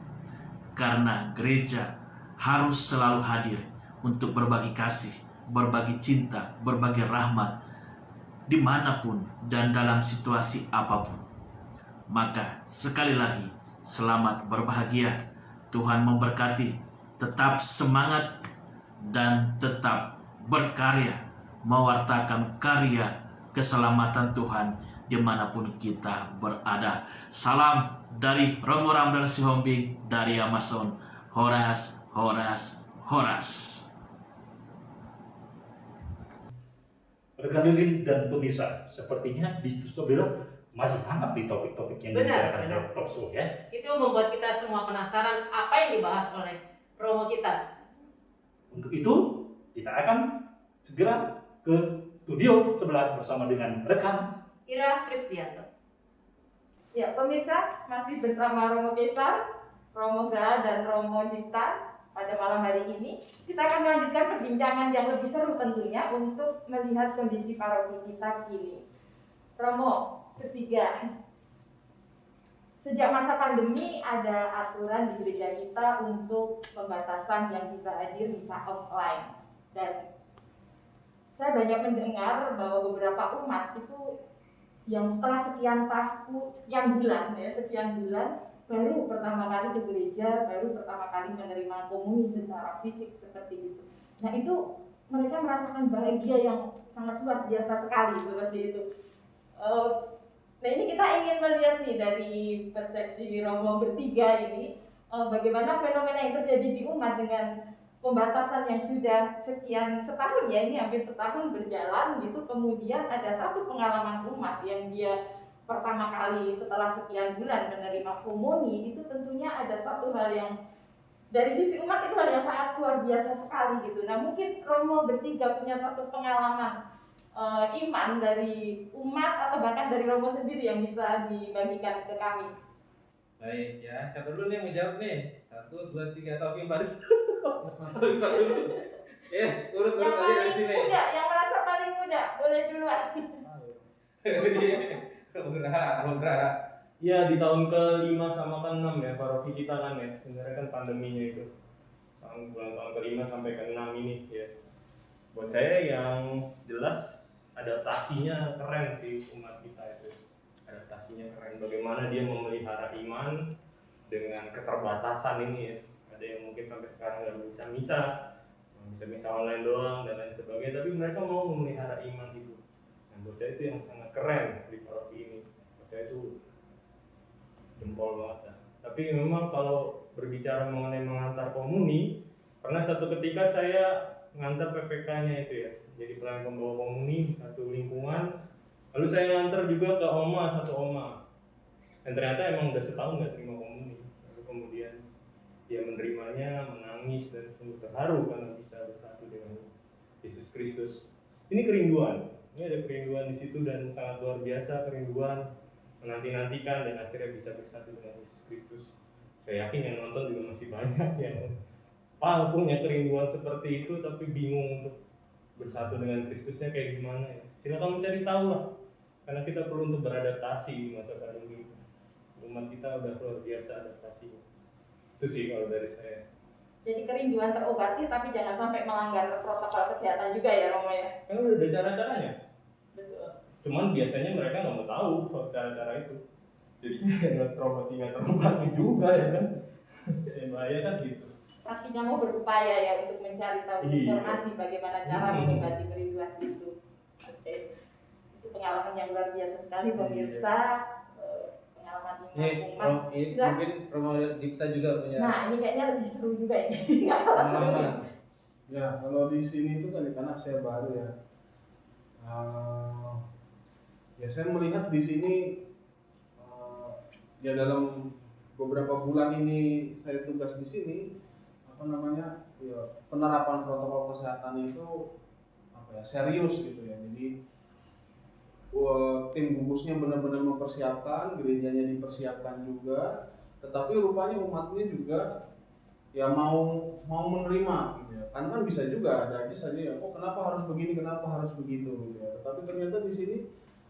Karena gereja harus selalu hadir untuk berbagi kasih, berbagi cinta, berbagi rahmat, dimanapun dan dalam situasi apapun. Maka sekali lagi, selamat berbahagia. Tuhan memberkati. Tetap semangat dan tetap berkarya, mewartakan karya keselamatan Tuhan dimanapun kita berada. Salam dari Romo Ramdan Sihombing dari Amazon. Horas, horas, horas. Rekan Lilin dan pemirsa, sepertinya diskusi saudara masih hangat di topik-topik yang dibicarakan dalam talk show ya. Itu membuat kita semua penasaran apa yang dibahas oleh Romo kita. Untuk itu, kita akan segera ke studio sebelah bersama dengan rekan Ira Kristianto. Ya, pemirsa, masih bersama Romo Besar, Romo Gra, dan Romo Dita. Pada malam hari ini, kita akan melanjutkan perbincangan yang lebih seru tentunya untuk melihat kondisi paroki kita kini. Romo, ketiga, sejak masa pandemi ada aturan di gereja kita untuk pembatasan yang bisa hadir, bisa offline. Dan saya banyak mendengar bahwa beberapa umat itu yang setelah sekian bulan baru pertama kali ke gereja, baru pertama kali menerima komuni secara fisik seperti itu. Nah itu mereka merasakan bahagia yang sangat luar biasa sekali seperti itu. Nah ini kita ingin melihat nih dari persepsi Romo bertiga ini, bagaimana fenomena yang terjadi di umat dengan pembatasan yang sudah setahun ya, ini hampir setahun berjalan gitu. Kemudian ada satu pengalaman umat yang dia pertama kali setelah sekian bulan menerima komuni, itu tentunya ada satu hal yang dari sisi umat itu hal yang sangat luar biasa sekali gitu. Nah mungkin Romo bertiga punya satu pengalaman iman dari umat atau bahkan dari Romo sendiri yang bisa dibagikan ke kami. Baik ya, siapa dulu nih yang menjawab nih? 1, 2, 3, Taufik Mari. Ya, urut Yang aja di paling sini. muda, yang merasa paling muda, boleh duluan. Ya di tahun ke-5 sama ke-6 ya paroki kita kan ya, sebenarnya kan pandeminya itu bulan tahun ke-5 sampai ke-6 ini ya. Buat saya yang jelas adaptasinya keren sih umat kita itu. Adaptasinya keren, bagaimana dia memelihara iman dengan keterbatasan ini ya. Ada yang mungkin sampai sekarang nggak bisa misa online doang dan lain sebagainya, tapi mereka mau memelihara iman itu. Nah, buat saya itu yang sangat keren di paroki ini. Buat saya itu jempol banget dah. Tapi memang kalau berbicara mengenai mengantar komuni, pernah satu ketika saya ngantar PPK-nya itu ya, jadi pelayan pembawa komuni satu lingkungan. Lalu saya ngantar juga ke satu oma, dan ternyata emang udah setahun nggak terima komuni. Lalu kemudian dia menerimanya, menangis dan sungguh terharu karena bisa bersatu dengan Yesus Kristus. Ini kerinduan. Ini ada kerinduan di situ dan sangat luar biasa kerinduan menanti-nantikan dan akhirnya bisa bersatu dengan Yesus Kristus. Saya yakin yang nonton juga masih banyak yang punya kerinduan seperti itu tapi bingung untuk bersatu dengan Kristusnya kayak gimana ya. Silakan mencari tahu lah, karena kita perlu untuk beradaptasi di masa pandemi. Umat kita udah luar biasa adaptasinya. Itu sih kalau dari saya. Jadi kerinduan terobati tapi jangan sampai melanggar protokol kesehatan juga ya Romo ya. Kan udah ada cara-caranya. Betul. Cuman biasanya mereka nggak mau tahu soal cara-cara itu. Jadi nggak terobati juga ya kan. Bahaya kan gitu. Artinya mau berupaya ya untuk mencari tahu informasi bagaimana cara mengobati kerinduan itu. Oke. Itu pengalaman yang luar biasa sekali pemirsa. pengalaman Ini, umat. mungkin Romo Dipta juga punya. Nah, ini kayaknya lebih seru juga ini. Nggak kalah seru. Ya, kalau di sini itu kan karena saya baru ya. Ya saya melihat di sini ya dalam beberapa bulan ini saya tugas di sini, ya, penerapan protokol kesehatan itu serius gitu ya. Jadi tim gugusnya benar-benar mempersiapkan, gerejanya dipersiapkan juga, tetapi rupanya umatnya juga ya mau menerima gitu ya. Kan bisa juga ada aja saja ya, kok kenapa harus begini, kenapa harus begitu gitu ya. Tetapi ternyata di sini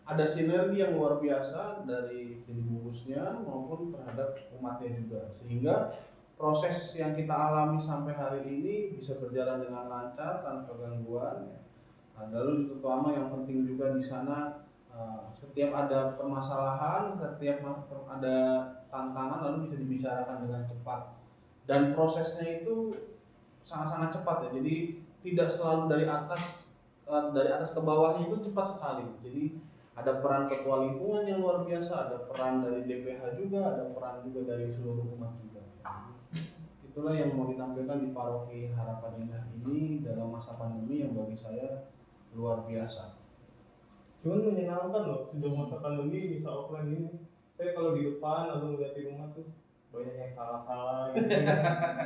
ada sinergi yang luar biasa dari tim gugusnya maupun terhadap umatnya juga, sehingga proses yang kita alami sampai hari ini bisa berjalan dengan lancar tanpa gangguan ya. Nah, lalu terutama yang penting juga di sana setiap ada permasalahan, setiap ada tantangan lalu bisa dibicarakan dengan cepat, dan prosesnya itu sangat-sangat cepat ya. Jadi tidak selalu dari atas ke bawahnya itu cepat sekali. Jadi ada peran ketua lingkungan yang luar biasa, ada peran dari DPH juga, ada peran juga dari seluruh umat juga. Itulah yang mau ditampilkan di Paroki Harapan Indah ini dalam masa pandemi yang bagi saya luar biasa. Cuman menyenangkan loh, sejak masa pandemi bisa offline ini. Saya kalau di depan atau melihat di rumah tuh banyak yang salah-salah gitu.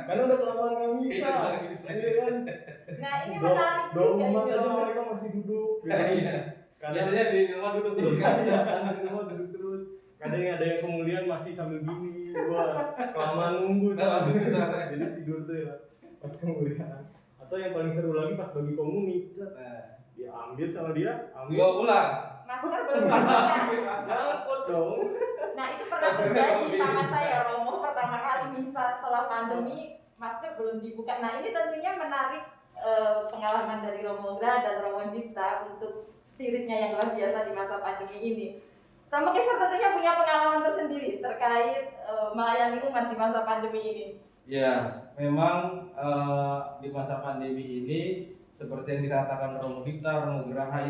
Karena udah kelamaan nggak bisa. Iya kan? Nah, ini menarik juga. Rumah aja mereka masih duduk. Iya. Biasanya di rumah duduk terus. Iya, di rumah duduk terus. Kadang ada yang kemudian masih sambil gini, kelamaan nunggu jadi tidur tuh ya pas kemudian. Atau yang paling seru lagi pas bagi komuni, dia ambil sama dia, Bawa pulang. Masker belum punya. Ngangkut dong. Nah, itu pernah terjadi sama saya, Romo. Pertama kali misa setelah pandemi, masker belum dibuka. Nah, ini tentunya menarik pengalaman dari Romo Gra dan Romo Dipta untuk spiritnya yang luar biasa di masa pandemi ini. Romo Keser tentunya punya pengalaman tersendiri terkait melayani umat di masa pandemi ini. Ya, memang di masa pandemi ini seperti yang dikatakan Romo Dipta, Romo Graha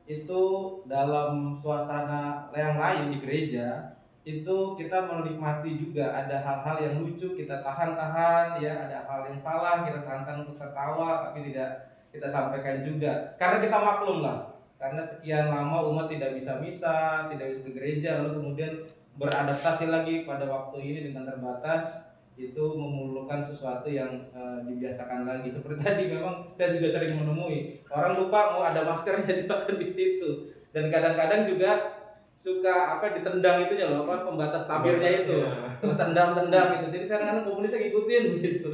itu dalam suasana yang lain di gereja itu kita menikmati juga ada hal-hal yang lucu kita tahan-tahan ya, ada hal yang salah kita tahan-tahan untuk tertawa tapi tidak kita sampaikan juga karena kita maklum lah karena sekian lama umat tidak bisa misa, tidak bisa ke gereja lalu kemudian beradaptasi lagi pada waktu ini dengan terbatas itu memerlukan sesuatu yang dibiasakan lagi. Seperti tadi memang saya juga sering menemui orang lupa mau ada maskernya dipakai di situ dan kadang-kadang juga suka ditendang itunya loh pembatas tabirnya itu tendang gitu. Jadi kadang-kadang komunisnya ngikutin gitu.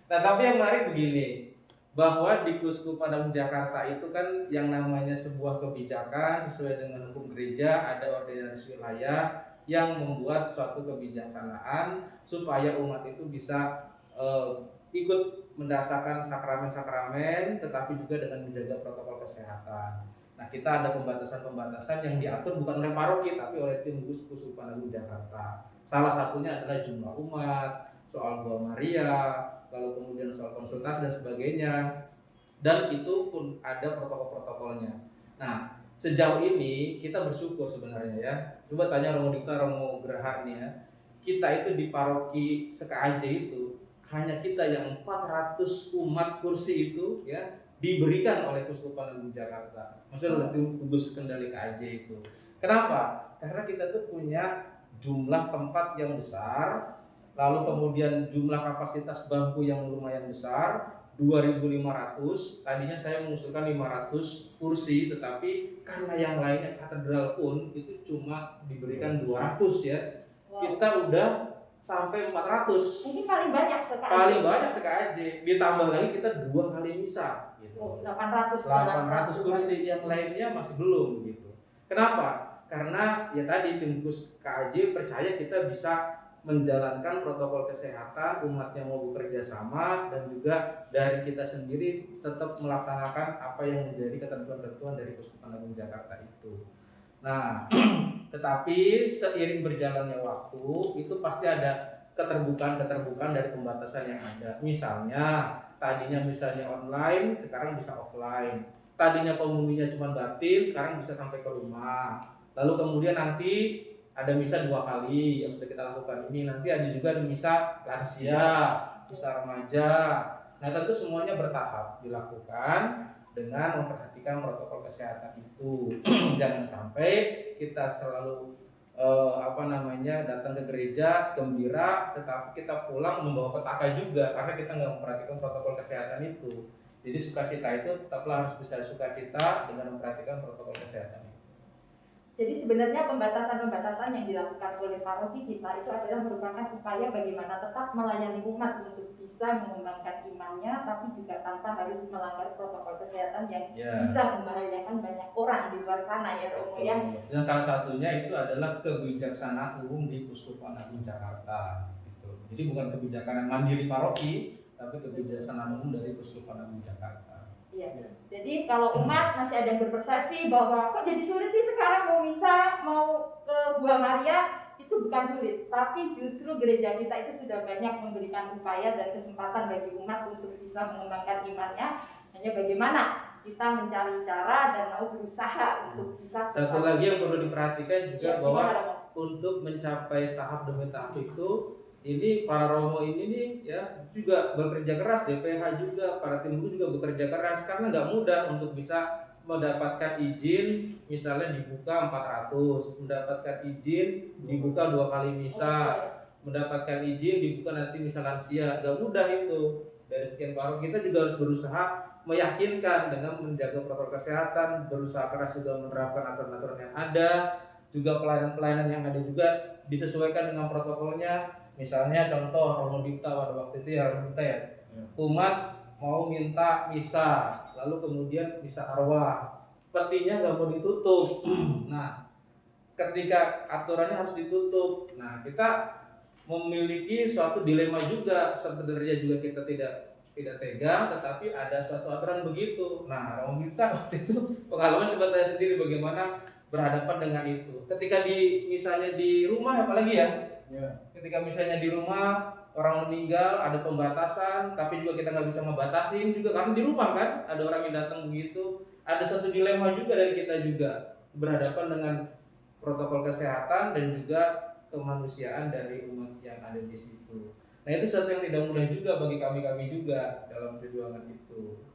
Nah tapi yang menarik begini bahwa di Keuskupan Agung Jakarta itu kan yang namanya sebuah kebijakan sesuai dengan hukum gereja ada ordinasi wilayah yang membuat suatu kebijaksanaan supaya umat itu bisa ikut mendasarkan sakramen-sakramen tetapi juga dengan menjaga protokol kesehatan. Nah kita ada pembatasan-pembatasan yang diatur bukan oleh paroki tapi oleh tim Keuskupan Agung Jakarta. Salah satunya adalah jumlah umat, soal Gua Maria, lalu kemudian soal konsultasi dan sebagainya. Dan itu pun ada protokol-protokolnya. Nah sejauh ini kita bersyukur sebenarnya ya. Coba tanya Romo Dipta, Romo Graha ini ya. Kita itu di paroki SKAJ itu hanya kita yang 400 umat kursi itu ya diberikan oleh Keuskupan Agung Jakarta. Maksudnya gugus kendali KAJ itu. Kenapa? Karena kita tuh punya jumlah tempat yang besar, lalu kemudian jumlah kapasitas bangku yang lumayan besar. 2.500, tadinya saya mengusulkan 500 kursi, tetapi karena yang lainnya katedral pun itu cuma diberikan 200 ya. Wow. Kita udah sampai 400. Ini paling banyak se-KAJ. Paling banyak se-KAJ. Ditambah lagi kita 2 kali misa gitu. 800 kursi, yang lainnya masih belum gitu. Kenapa? Karena ya tadi tim KAJ percaya kita bisa menjalankan protokol kesehatan, umatnya mau bekerja sama dan juga dari kita sendiri tetap melaksanakan apa yang menjadi ketentuan-ketentuan dari Keuskupan Agung Jakarta itu. Nah, tetapi seiring berjalannya waktu itu pasti ada keterbukaan dari pembatasan yang ada. Misalnya tadinya online, sekarang bisa offline. Tadinya komuninya cuma batin, sekarang bisa sampai ke rumah. Lalu kemudian nanti ada misa 2 kali yang sudah kita lakukan ini. Nanti ada juga di misa lansia, misa remaja. Nah tentu semuanya bertahap dilakukan dengan memperhatikan protokol kesehatan itu. Jangan sampai kita selalu datang ke gereja gembira, tetapi kita pulang membawa petaka juga karena kita nggak memperhatikan protokol kesehatan itu. Jadi sukacita itu tetaplah harus bisa sukacita dengan memperhatikan protokol kesehatan itu. Jadi sebenarnya pembatasan-pembatasan yang dilakukan oleh paroki kita itu adalah merupakan upaya bagaimana tetap melayani umat untuk bisa mengembangkan imannya, tapi juga tanpa harus melanggar protokol kesehatan yang bisa membahayakan banyak orang di luar sana ya Romo ya. Dan salah satunya itu adalah kebijaksanaan umum di Keuskupan Agung Jakarta. Gitu. Jadi bukan kebijakan mandiri paroki, tapi kebijaksanaan umum dari Keuskupan Agung Jakarta. Iya. Jadi kalau umat masih ada yang berpersepsi bahwa kok jadi sulit sih sekarang mau misa, mau ke Buah Maria, itu bukan sulit, tapi justru gereja kita itu sudah banyak memberikan upaya dan kesempatan bagi umat untuk bisa mengembangkan imannya. Hanya bagaimana kita mencari cara dan mau berusaha untuk bisa. Satu lagi yang perlu diperhatikan juga bahwa untuk mencapai tahap demi tahap itu, ini para romo ini nih ya juga bekerja keras, DPH juga, para tim guru juga bekerja keras karena nggak mudah untuk bisa mendapatkan izin, misalnya dibuka 400, mendapatkan izin dibuka 2 kali misa, mendapatkan izin dibuka nanti misa lansia, nggak mudah itu. Dari sekian paroki kita juga harus berusaha meyakinkan dengan menjaga protokol kesehatan, berusaha keras juga menerapkan aturan-aturan yang ada, juga pelayanan-pelayanan yang ada juga disesuaikan dengan protokolnya. Misalnya contoh Romo Dipta pada waktu itu ya Romo Dipta ya, umat mau minta misa, lalu kemudian misa arwah, petinya nggak mau ditutup. Nah, ketika aturannya harus ditutup, nah kita memiliki suatu dilema juga. Sebenarnya juga kita tidak tega, tetapi ada suatu aturan begitu. Nah, Romo Dipta waktu itu pengalaman coba saya sendiri bagaimana berhadapan dengan itu. Ketika misalnya di rumah apalagi ya. Ketika misalnya di rumah orang meninggal ada pembatasan, tapi juga kita nggak bisa ngebatasin juga karena di rumah kan ada orang yang datang begitu. Ada suatu dilema juga dari kita juga berhadapan dengan protokol kesehatan dan juga kemanusiaan dari umat yang ada di situ. Nah itu sesuatu yang tidak mudah juga bagi kami juga dalam perjuangan itu.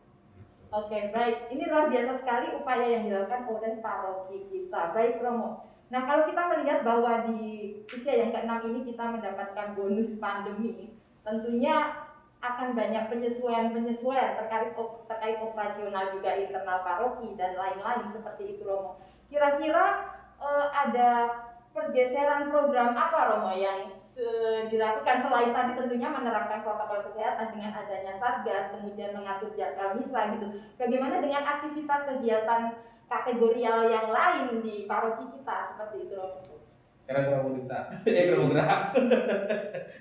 Oke, baik. Ini luar biasa sekali upaya yang dilakukan oleh paroki kita. Baik Romo. Nah kalau kita melihat bahwa di usia yang ke-6 ini kita mendapatkan bonus pandemi, tentunya akan banyak penyesuaian terkait operasional juga internal paroki dan lain-lain seperti itu Romo. Kira-kira ada pergeseran program apa Romo yang dilakukan selain tadi tentunya menerapkan protokol kesehatan dengan adanya satgas, kemudian mengatur jadwal misa gitu. Bagaimana dengan aktivitas kegiatan kategorial yang lain di paroki kita seperti itu Romo? Kira-kira mau kita, Romo gerak.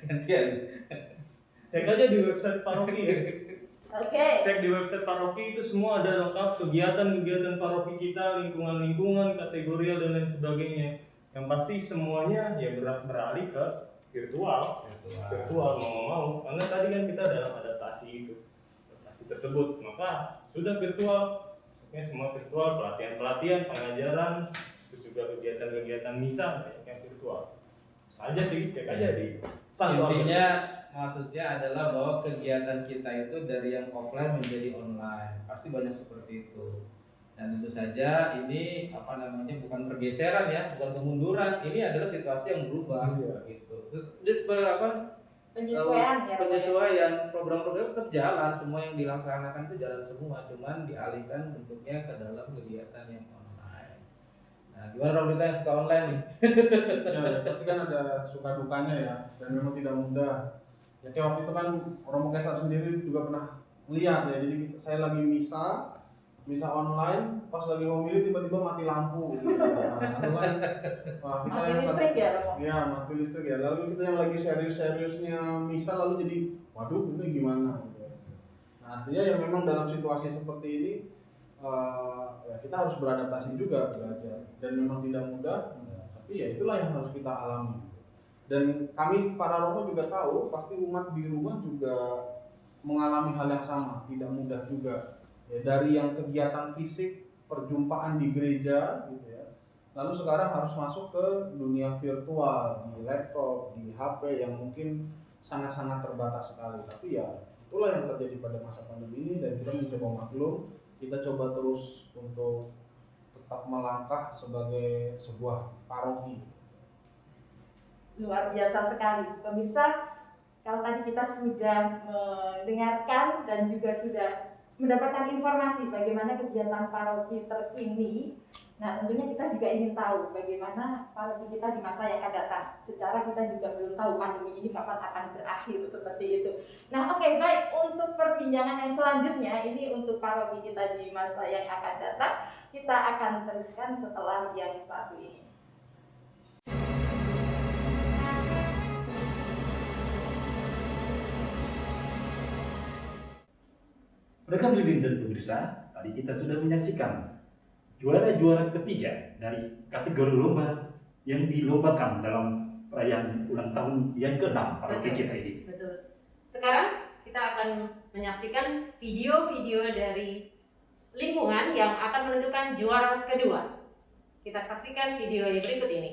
Gantian. Cek aja di website paroki ya. Oke. Cek di website paroki itu semua ada lengkap kegiatan-kegiatan paroki kita, lingkungan-lingkungan, kategorial dan lain sebagainya. Yang pasti semuanya ya beralih ke virtual mau karena tadi kan kita dalam adaptasi tersebut, maka sudah virtual. Semua virtual, pelatihan-pelatihan, pengajaran, terus juga kegiatan-kegiatan misa banyak yang virtual. Aja sih, cek aja di. Intinya maksudnya adalah bahwa kegiatan kita itu dari yang offline menjadi online. Pasti banyak seperti itu. Dan tentu saja ini bukan pergeseran ya, bukan kemunduran. Ini adalah situasi yang berubah gitu. Penyesuaian program-program tetap jalan, semua yang dilaksanakan itu jalan semua, cuman dialihkan bentuknya ke dalam kegiatan yang online. Nah, gimana Romo yang suka online nih? Ya, pasti kan ada suka dukanya ya, dan memang tidak mudah. Ya kayak waktu itu kan Romo Kaisar sendiri juga pernah melihat ya, jadi saya lagi misa online, pas lagi mau milih tiba-tiba mati lampu. Nah, itu kan, wah kita mati listrik ya Romo? Iya, mati listrik ya. Lalu kita yang lagi serius-seriusnya misa lalu jadi, waduh ini gimana? Nah artinya yang memang dalam situasi seperti ini, ya kita harus beradaptasi juga belajar. Dan memang tidak mudah, tapi ya itulah yang harus kita alami. Dan kami para Romo juga tahu, pasti umat di rumah juga mengalami hal yang sama, tidak mudah juga. Ya, dari yang kegiatan fisik, perjumpaan di gereja gitu ya, lalu sekarang harus masuk ke dunia virtual, di laptop, di HP yang mungkin sangat-sangat terbatas sekali. Tapi ya itulah yang terjadi pada masa pandemi ini, dan kita mencoba maklum, kita coba terus untuk tetap melangkah sebagai sebuah paroki. Luar biasa sekali. Pemirsa, kalau tadi kita sudah mendengarkan dan juga sudah mendapatkan informasi bagaimana kegiatan paroki terkini, nah tentunya kita juga ingin tahu bagaimana paroki kita di masa yang akan datang. Secara kita juga belum tahu pandemi ini kapan akan berakhir, seperti itu. Nah oke, baik, untuk perbincangan yang selanjutnya ini untuk paroki kita di masa yang akan datang, kita akan teruskan setelah yang satu ini. Rekan Yudin dan pemirsa, tadi kita sudah menyaksikan juara-juara ketiga dari kategori lomba yang dilombakan dalam perayaan ulang tahun yang ke-6 paroki kita ini. Betul. Sekarang kita akan menyaksikan video-video dari lingkungan yang akan menentukan juara kedua. Kita saksikan video yang berikut ini.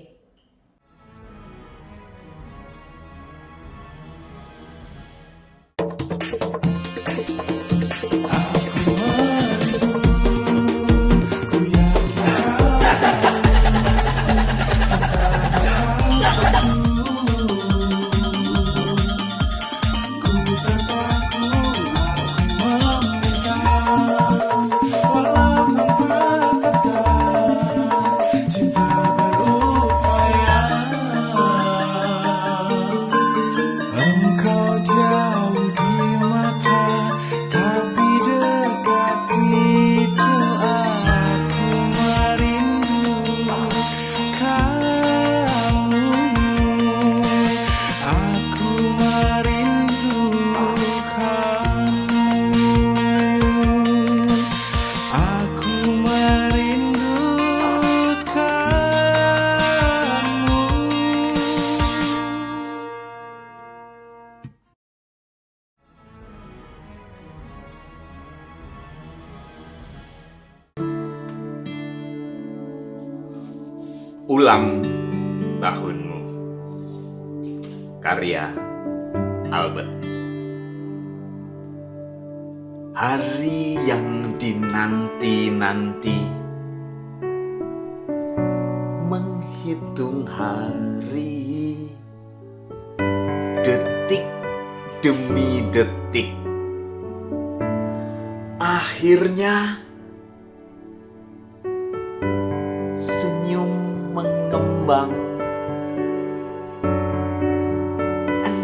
Ulang tahunmu. Karya Albert. Hari yang dinanti-nanti, menghitung hari, detik demi detik, akhirnya senyum mengembang.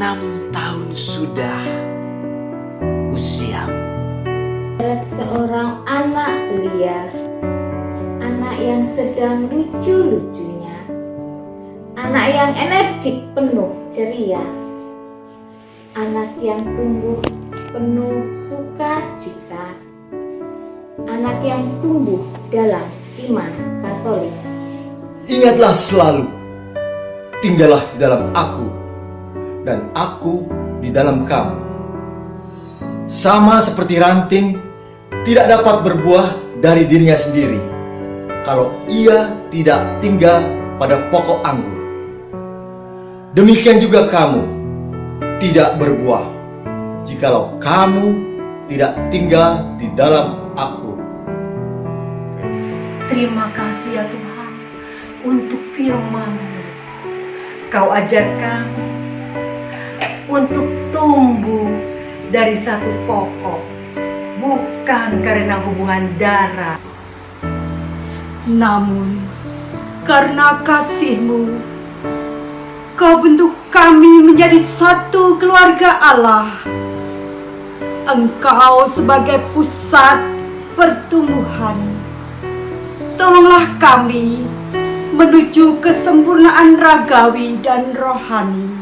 6 tahun sudah usiamu. Seorang anak liar, anak yang sedang lucu-lucunya, anak yang energik penuh ceria, anak yang tumbuh penuh sukacita, anak yang tumbuh dalam iman Katolik. Ingatlah selalu, tinggallah di dalam aku, dan aku di dalam kamu. Sama seperti ranting tidak dapat berbuah dari dirinya sendiri kalau ia tidak tinggal pada pokok anggur. Demikian juga kamu tidak berbuah jikalau kamu tidak tinggal di dalam aku. Terima kasih ya Tuhan untuk firman-Mu. Kau ajar kami untuk tumbuh dari satu pokok, bukan karena hubungan darah, namun karena kasih-Mu. Kau bentuk kami menjadi satu keluarga Allah. Engkau sebagai pusat pertumbuhan. Tolonglah kami menuju kesempurnaan ragawi dan rohani.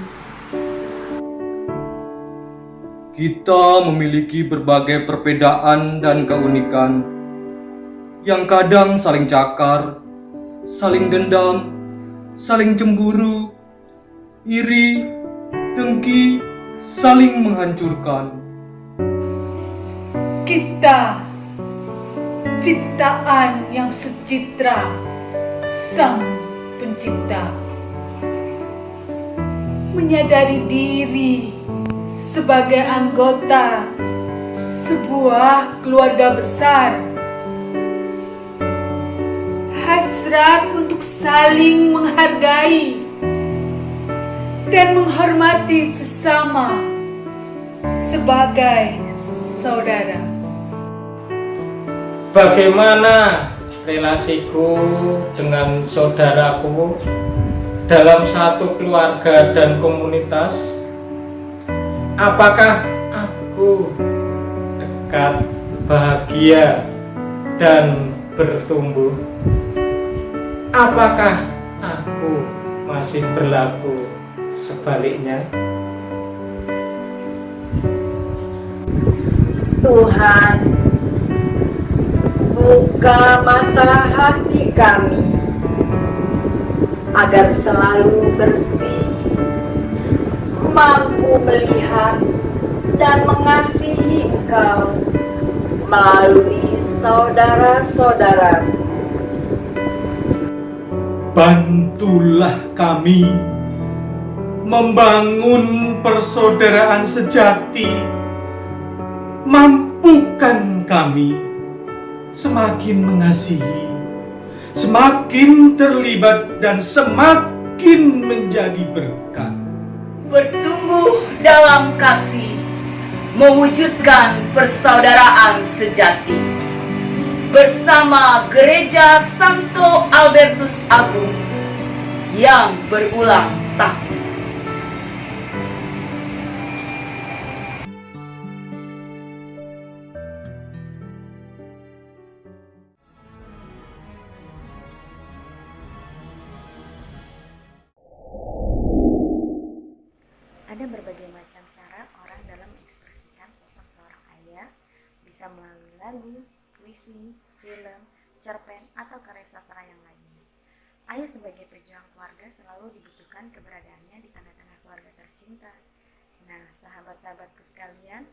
Kita memiliki berbagai perbedaan dan keunikan yang kadang saling cakar, saling dendam, saling cemburu, iri, dengki, saling menghancurkan. Kita ciptaan yang secitra, Sang Pencipta. Menyadari diri sebagai anggota sebuah keluarga besar. Hasrat untuk saling menghargai dan menghormati sesama sebagai saudara. Bagaimana relasiku dengan saudaraku dalam satu keluarga dan komunitas? Apakah aku dekat, bahagia, dan bertumbuh? Apakah aku masih berlaku sebaliknya? Tuhan, buka mata hati kami agar selalu bersih, mampu melihat dan mengasihi Engkau melalui saudara-saudara. Bantulah kami membangun persaudaraan sejati. Mampukan kami semakin mengasihi, semakin terlibat, dan semakin menjadi berkat. Bertumbuh dalam kasih, mewujudkan persaudaraan sejati. Bersama Gereja Santo Albertus Agung yang berulang tahun. Ada berbagai macam cara orang dalam mengekspresikan sosok seorang ayah, bisa melalui lagu, puisi, film, cerpen, atau karya sastra yang lainnya. Ayah sebagai pejuang keluarga selalu dibutuhkan keberadaannya di tengah-tengah keluarga tercinta. Nah, sahabat-sahabatku sekalian,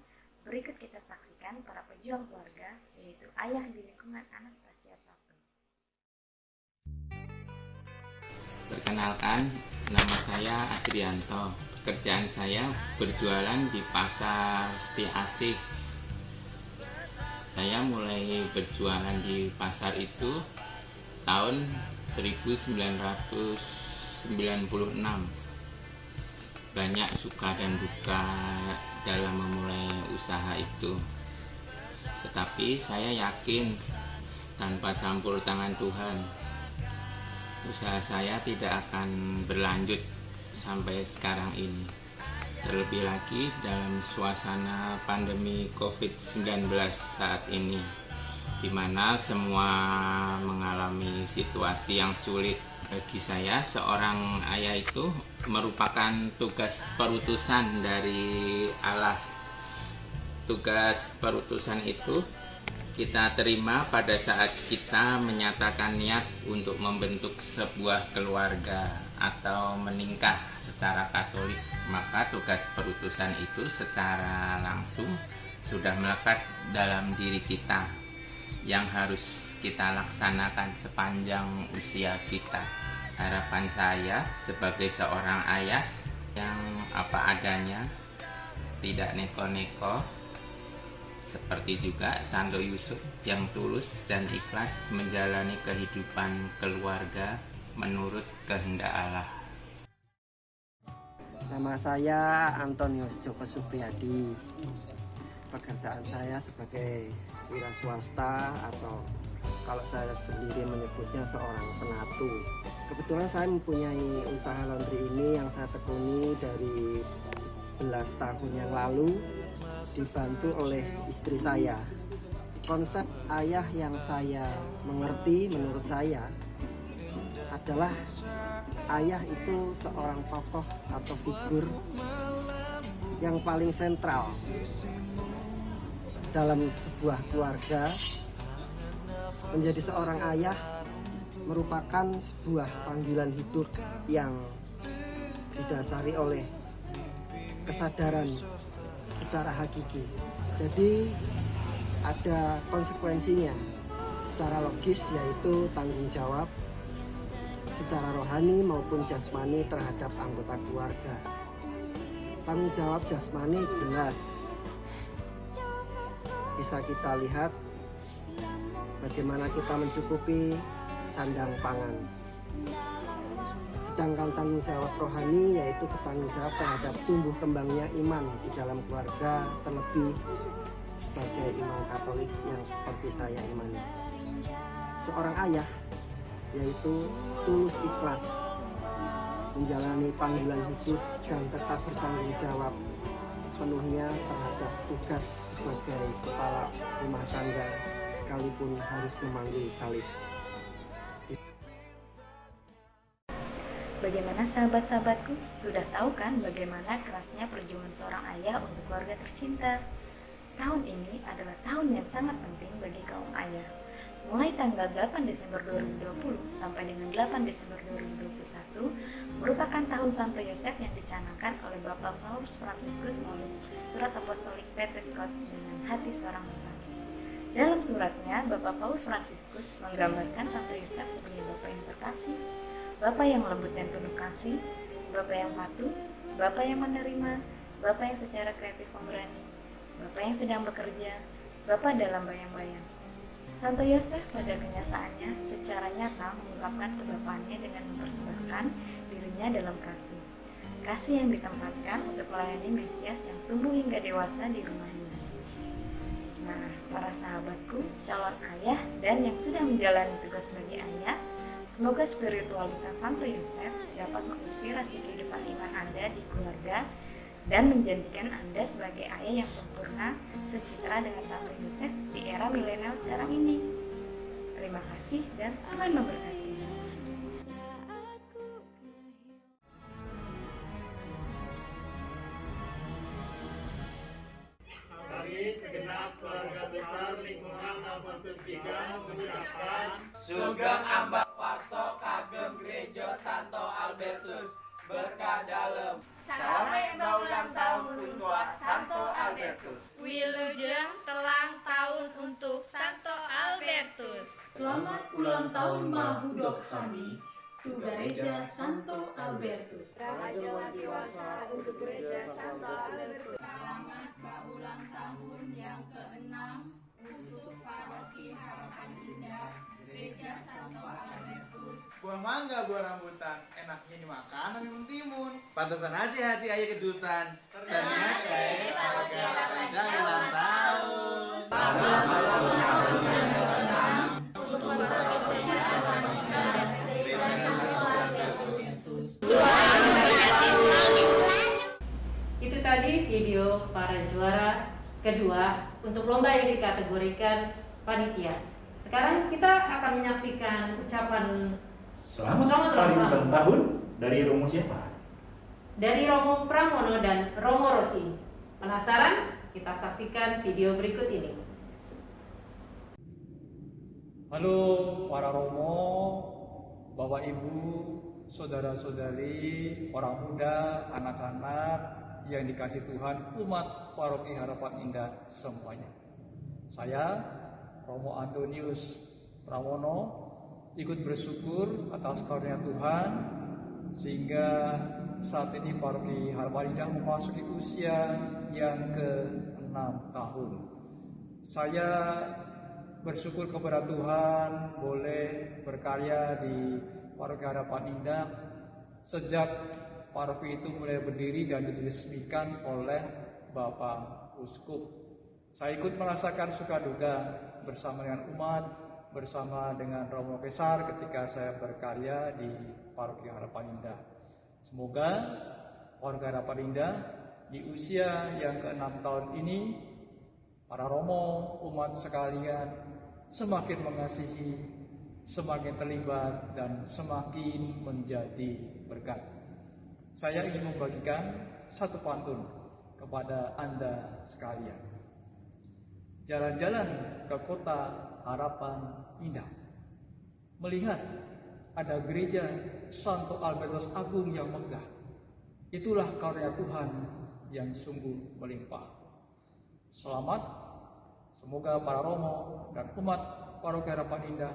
berikut kita saksikan para pejuang keluarga, yaitu ayah di lingkungan Anastasia 1. Perkenalkan, nama saya Adrianto. Pekerjaan saya berjualan di Pasar Setiasih. Saya mulai berjualan di pasar itu tahun 1996. Banyak suka dan duka dalam memulai usaha itu. Tetapi saya yakin tanpa campur tangan Tuhan, usaha saya tidak akan berlanjut sampai sekarang ini. Terlebih lagi dalam suasana pandemi COVID-19 saat ini, di mana semua mengalami situasi yang sulit. Bagi saya, seorang ayah itu merupakan tugas perutusan dari Allah. Tugas perutusan itu kita terima pada saat kita menyatakan niat untuk membentuk sebuah keluarga atau menikah secara Katolik. Maka tugas perutusan itu secara langsung sudah melekat dalam diri kita, yang harus kita laksanakan sepanjang usia kita. Harapan saya sebagai seorang ayah yang apa adanya, tidak neko-neko, seperti juga Santo Yusuf yang tulus dan ikhlas menjalani kehidupan keluarga menurut kehendak Allah. Nama saya Antonius Joko Supriyadi. Pekerjaan saya sebagai wira swasta, atau kalau saya sendiri menyebutnya seorang penatu. Kebetulan saya mempunyai usaha laundry ini yang saya tekuni dari 11 tahun yang lalu, dibantu oleh istri saya. Konsep ayah yang saya mengerti menurut saya adalah ayah itu seorang tokoh atau figur yang paling sentral dalam sebuah keluarga. Menjadi seorang ayah merupakan sebuah panggilan hidup yang didasari oleh kesadaran secara hakiki. Jadi ada konsekuensinya secara logis, yaitu tanggung jawab, secara rohani maupun jasmani terhadap anggota keluarga. Tanggung jawab jasmani jelas bisa kita lihat bagaimana kita mencukupi sandang pangan. Sedangkan tanggung jawab rohani yaitu bertanggung jawab terhadap tumbuh kembangnya iman di dalam keluarga, terlebih sebagai imam Katolik yang seperti saya imani. Seorang ayah yaitu tulus ikhlas menjalani panggilan hidup dan tetap bertanggung jawab sepenuhnya terhadap tugas sebagai kepala rumah tangga sekalipun harus memanggul salib. Bagaimana sahabat-sahabatku? Sudah tahu kan bagaimana kerasnya perjuangan seorang ayah untuk keluarga tercinta? Tahun ini adalah tahun yang sangat penting bagi kaum ayah. Mulai tanggal 8 Desember 2020 sampai dengan 8 Desember 2021 merupakan tahun Santo Yosef yang dicanangkan oleh Bapak Paus Fransiskus melalui surat apostolik Petrus Kot dengan hati seorang bapa. Dalam suratnya, Bapak Paus Fransiskus menggambarkan Santo Yosef sebagai Bapak yang terkasih, Bapak yang lembut dan penuh kasih, Bapak yang patuh, Bapak yang menerima, Bapak yang secara kreatif pemberani, Bapak yang sedang bekerja, Bapak dalam bayang-bayang. Santo Yosef pada kenyataannya secara nyata mengungkapkan kebapaannya dengan mempersembahkan dirinya dalam kasih. Kasih yang ditempatkan untuk melayani Mesias yang tumbuh hingga dewasa di rumahnya. Nah, para sahabatku, calon ayah dan yang sudah menjalani tugas sebagai ayah, semoga spiritualitas Santo Yosef dapat menginspirasi kehidupan iman Anda di keluarga dan menjadikan Anda sebagai ayah yang sempurna secitra dengan Santo Yosef di era milenial sekarang ini. Terima kasih dan Tuhan memberkati. Kami segenap keluarga besar lingkungan Alfonsus III mengucapkan Sugeng Ambak Parso kagem Gereja Santo Albertus berkah dalem. Salame ulang tahun untuk Santo Albertus. Wilujeng telang tahun untuk Santo Albertus. Selamat ulang tahun mahudok kami, tu Gereja Santo Albertus. Rahaja Diwasa untuk Gereja Santo Albertus. Selamat ulang tahun yang ke-6 untuk Paroki Harapan Indah, Gereja Santo Albertus. Buah mangga, buah rambutan, enaknya dimakan tapi mentimun. Pantesan aja hati ayah kedutan. Ternyata Paroki Harapan Indah ulang tahun. Selamat ulang tahun yang ke-6 untuk Paroki Harapan Indah, Gereja Santo Albertus. Tuhan memberkati. Itu tadi video para juara kedua untuk lomba yang dikategorikan panitia. Sekarang kita akan menyaksikan ucapan Selamat ulang tahun dari Romo siapa? Dari Romo Pramono dan Romo Rosi. Penasaran? Kita saksikan video berikut ini. Halo para Romo, Bapak Ibu, saudara-saudari, orang muda, anak-anak yang dikasih Tuhan, umat Paroki Harapan Indah semuanya. Saya Romo Antonius Pramono ikut bersyukur atas karunia Tuhan sehingga saat ini Paroki Harapan Indah memasuki usia yang ke-6 tahun. Saya bersyukur kepada Tuhan boleh berkarya di Paroki Harapan Indah sejak paroki itu mulai berdiri dan diresmikan oleh Bapak Uskup. Saya ikut merasakan suka duka bersama dengan umat, bersama dengan Romo Kesar ketika saya berkarya di Paroki Harapan Indah. Semoga Paroki Harapan Indah di usia yang ke-6 tahun ini, para Romo, umat sekalian, semakin mengasihi, semakin terlibat, dan semakin menjadi berkat. Saya ingin membagikan satu pantun kepada Anda sekalian. Jalan-jalan ke kota Harapan Indah, melihat ada gereja Santo Albertus Agung yang megah. Itulah karunia Tuhan yang sungguh melimpah. Selamat, semoga para Romo dan umat Paroki Harapan Indah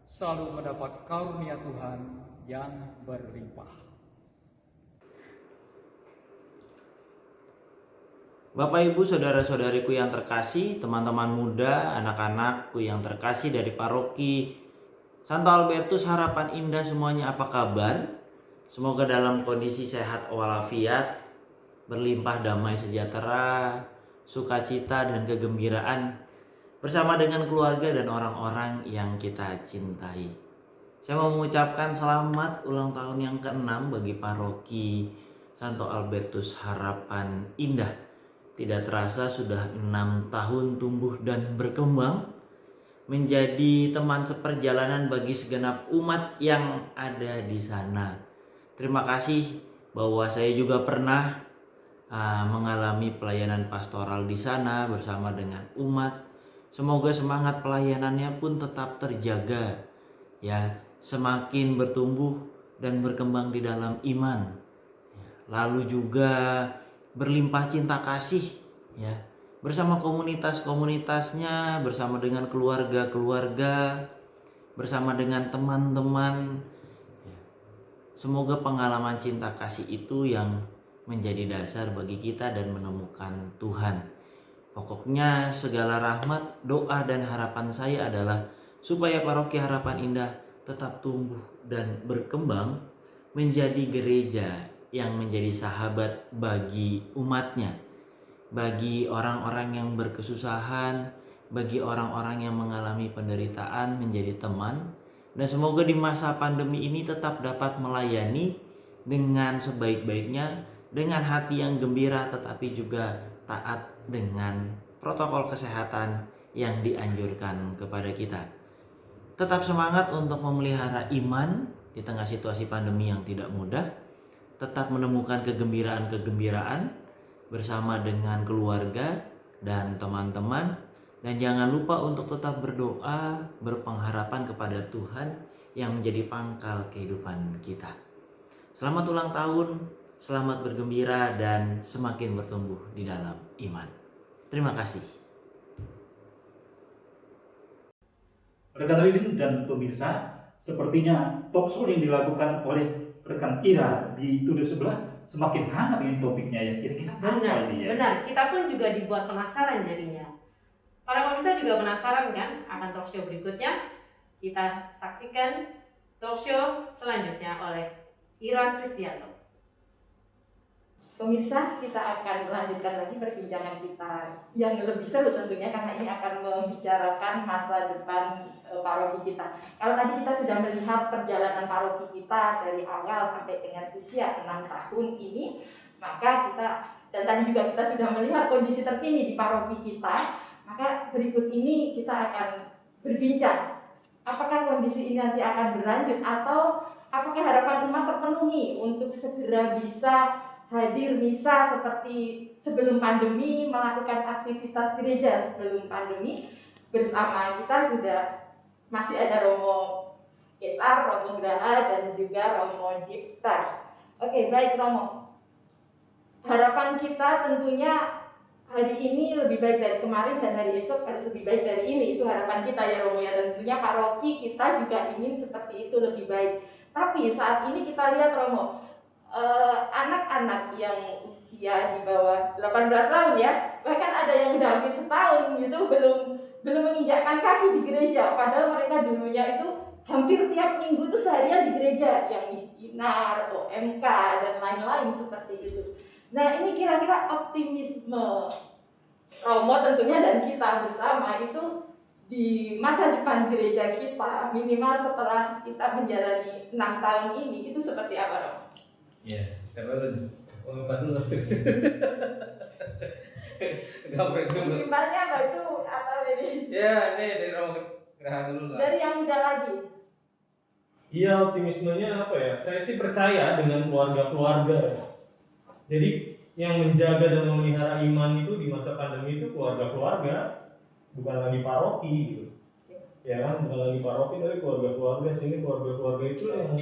selalu mendapat karunia Tuhan yang berlimpah. Bapak Ibu saudara-saudariku yang terkasih, teman-teman muda, anak-anakku yang terkasih dari paroki Santo Albertus Harapan Indah semuanya, apa kabar? Semoga dalam kondisi sehat walafiat, berlimpah damai sejahtera, sukacita dan kegembiraan bersama dengan keluarga dan orang-orang yang kita cintai. Saya mau mengucapkan selamat ulang tahun yang ke-6 bagi paroki Santo Albertus Harapan Indah. Tidak terasa sudah 6 tahun tumbuh dan berkembang menjadi teman seperjalanan bagi segenap umat yang ada di sana. Terima kasih bahwa saya juga pernah mengalami pelayanan pastoral di sana bersama dengan umat. Semoga semangat pelayanannya pun tetap terjaga, ya, semakin bertumbuh dan berkembang di dalam iman. Lalu juga berlimpah cinta kasih, ya, bersama komunitas-komunitasnya, bersama dengan keluarga-keluarga, bersama dengan teman-teman. Semoga pengalaman cinta kasih itu yang menjadi dasar bagi kita dan menemukan Tuhan. Pokoknya segala rahmat, doa dan harapan saya adalah supaya paroki Harapan Indah tetap tumbuh dan berkembang menjadi gereja yang menjadi sahabat bagi umatnya, bagi orang-orang yang berkesusahan, bagi orang-orang yang mengalami penderitaan menjadi teman. Dan semoga di masa pandemi ini tetap dapat melayani dengan sebaik-baiknya, dengan hati yang gembira tetapi juga taat dengan protokol kesehatan yang dianjurkan kepada kita. Tetap semangat untuk memelihara iman di tengah situasi pandemi yang tidak mudah. Tetap menemukan kegembiraan-kegembiraan bersama dengan keluarga dan teman-teman. Dan jangan lupa untuk tetap berdoa, berpengharapan kepada Tuhan yang menjadi pangkal kehidupan kita. Selamat ulang tahun, selamat bergembira dan semakin bertumbuh di dalam iman. Terima kasih. Rekan Ridin dan pemirsa, sepertinya talkshow yang dilakukan oleh rekan Ira di studio sebelah semakin hangat ini topiknya ya. Kira-kira apa ini ya? Benar. Kita pun juga dibuat penasaran jadinya. Para pemirsa juga penasaran kan akan talkshow berikutnya? Kita saksikan talkshow selanjutnya oleh Ira Kristianto. Pemirsa, kita akan melanjutkan lagi perbincangan kita yang lebih seru tentunya karena ini akan membicarakan masa depan paroki kita. Kalau tadi kita sudah melihat perjalanan paroki kita dari awal sampai dengan usia 6 tahun ini, maka kita, dan tadi juga kita sudah melihat kondisi terkini di paroki kita, maka berikut ini kita akan berbincang apakah kondisi ini nanti akan berlanjut atau apakah harapan umat terpenuhi untuk segera bisa hadir misa seperti sebelum pandemi, melakukan aktivitas gereja sebelum pandemi. Bersama kita sudah masih ada Romo Kesar, Romo Graha, dan juga Romo Dipta. Oke, baik Romo. Harapan kita tentunya hari ini lebih baik dari kemarin dan hari esok harus lebih baik dari ini. Itu harapan kita ya Romo ya. Dan tentunya paroki kita juga ingin seperti itu lebih baik. Tapi saat ini kita lihat Romo, anak-anak yang usia di bawah 18 tahun ya, bahkan ada yang udah hampir setahun gitu belum menginjakkan kaki di gereja, padahal mereka dulunya itu hampir tiap minggu tuh seharian di gereja, yang miskinar, OMK dan lain-lain seperti itu. Nah, ini kira-kira optimisme Romo tentunya dan kita bersama itu di masa depan gereja kita, minimal setelah kita menjalani 6 tahun ini, itu seperti apa Romo? Ya, siapa dulu? Oh, Pak dulu. Gambreng dulu. Simpelnya apa itu atau ini? Ya, ini dari Romo Graha dulu lah. Dari yang muda lagi. Iya, optimismenya apa ya? Saya sih percaya dengan keluarga-keluarga. Jadi yang menjaga dan memelihara iman itu di masa pandemi itu keluarga-keluarga, bukan lagi paroki gitu. Ya kan, bukan lagi paroki tapi keluarga-keluarga, sehingga keluarga-keluarga itu yang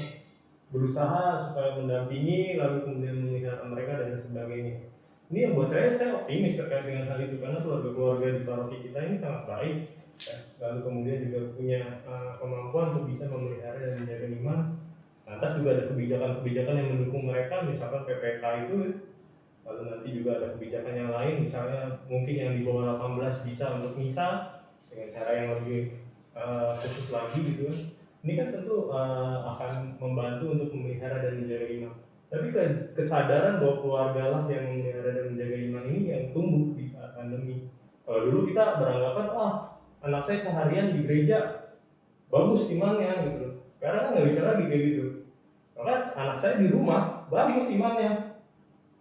berusaha supaya mendampingi lalu kemudian memelihara mereka dan sebagainya. Ini yang buat saya optimis terkait dengan hal itu karena keluarga-keluarga di paroki kita ini sangat baik ya. Lalu kemudian juga punya kemampuan untuk bisa memelihara dan menjaga iman. Nah, atas juga ada kebijakan-kebijakan yang mendukung mereka, misalkan PPK itu ya. Lalu nanti juga ada kebijakan yang lain, misalnya mungkin yang di bawah 18 bisa untuk misa dengan cara yang lebih khusus lagi gitu. Ini kan tentu akan membantu untuk memelihara dan menjaga iman. Tapi kesadaran bahwa keluarga lah yang memelihara dan menjaga iman ini yang tumbuh di saat pandemi. Kalau dulu kita beranggapan, anak saya seharian di gereja bagus imannya gitu. Sekarang kan nggak bisa lagi kayak gitu. Maka anak saya di rumah bagus imannya.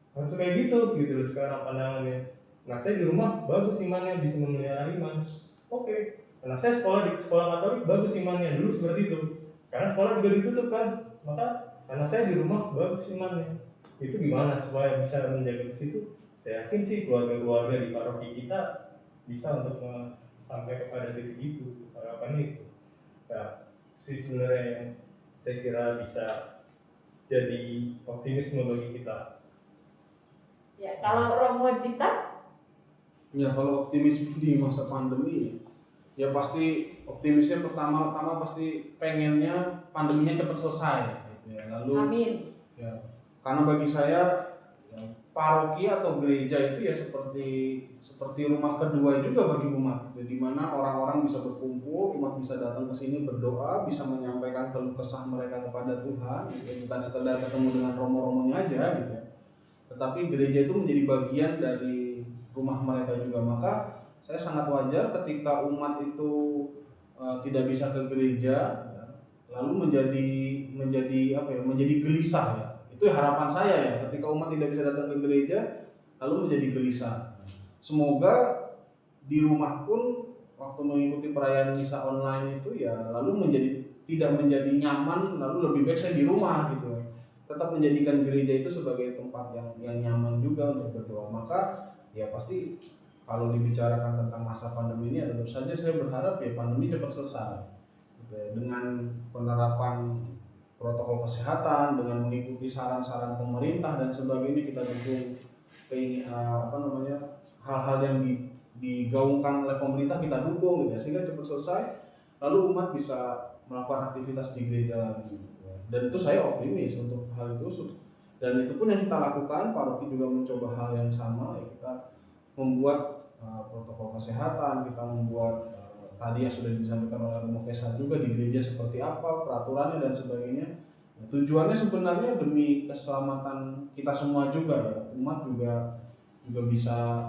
Harus kayak gitu sekarang pandangannya. Anak saya di rumah bagus imannya, bisa memelihara iman. Oke. Anak saya sekolah di sekolah Katolik bagus imannya, dulu seperti itu. Sekarang sekolah juga ditutup kan. Maka anak saya di rumah bagus imannya. Itu gimana supaya bisa menjaga ke situ? Saya yakin sih keluarga-keluarga di paroki kita bisa untuk sampai kepada titik itu, harapannya itu. Nah, sih sebenarnya yang saya kira bisa jadi optimisme bagi kita. Ya, kalau Romo Dita? Ya, kalau optimisme di masa pandemi, ya pasti optimisnya pertama-tama pasti pengennya pandeminya cepat selesai. Gitu ya. Lalu, amin. Ya, karena bagi saya paroki atau gereja itu ya seperti rumah kedua juga bagi umat, di mana orang-orang bisa berkumpul, umat bisa datang ke sini berdoa, bisa menyampaikan keluh kesah mereka kepada Tuhan, gitu. Bukan sekedar ketemu dengan romo-romonya aja gitu ya. Tetapi gereja itu menjadi bagian dari rumah mereka juga. Maka saya sangat wajar ketika umat itu tidak bisa ke gereja, ya, lalu menjadi gelisah ya. Itu harapan saya ya, ketika umat tidak bisa datang ke gereja lalu menjadi gelisah. Semoga di rumah pun waktu mengikuti perayaan misa online itu ya lalu tidak menjadi nyaman, lalu lebih baik saya di rumah gitu. Tetap menjadikan gereja itu sebagai tempat yang nyaman juga untuk berdoa. Maka ya pasti kalau dibicarakan tentang masa pandemi ini ya tentu saja saya berharap ya pandemi cepat selesai. Gitu ya. Dengan penerapan protokol kesehatan, dengan mengikuti saran-saran pemerintah dan sebagainya, kita dukung hal-hal yang digaungkan oleh pemerintah kita dukung gitu ya, sehingga cepat selesai lalu umat bisa melakukan aktivitas di gereja lagi gitu ya. Dan itu saya optimis untuk hal itu, dan itu pun yang kita lakukan. Paroki juga mencoba hal yang sama ya, kita membuat protokol kesehatan, kita membuat tadi yang sudah disampaikan oleh Romo Kesar juga di gereja seperti apa peraturannya dan sebagainya. Tujuannya sebenarnya demi keselamatan kita semua juga ya. Umat juga bisa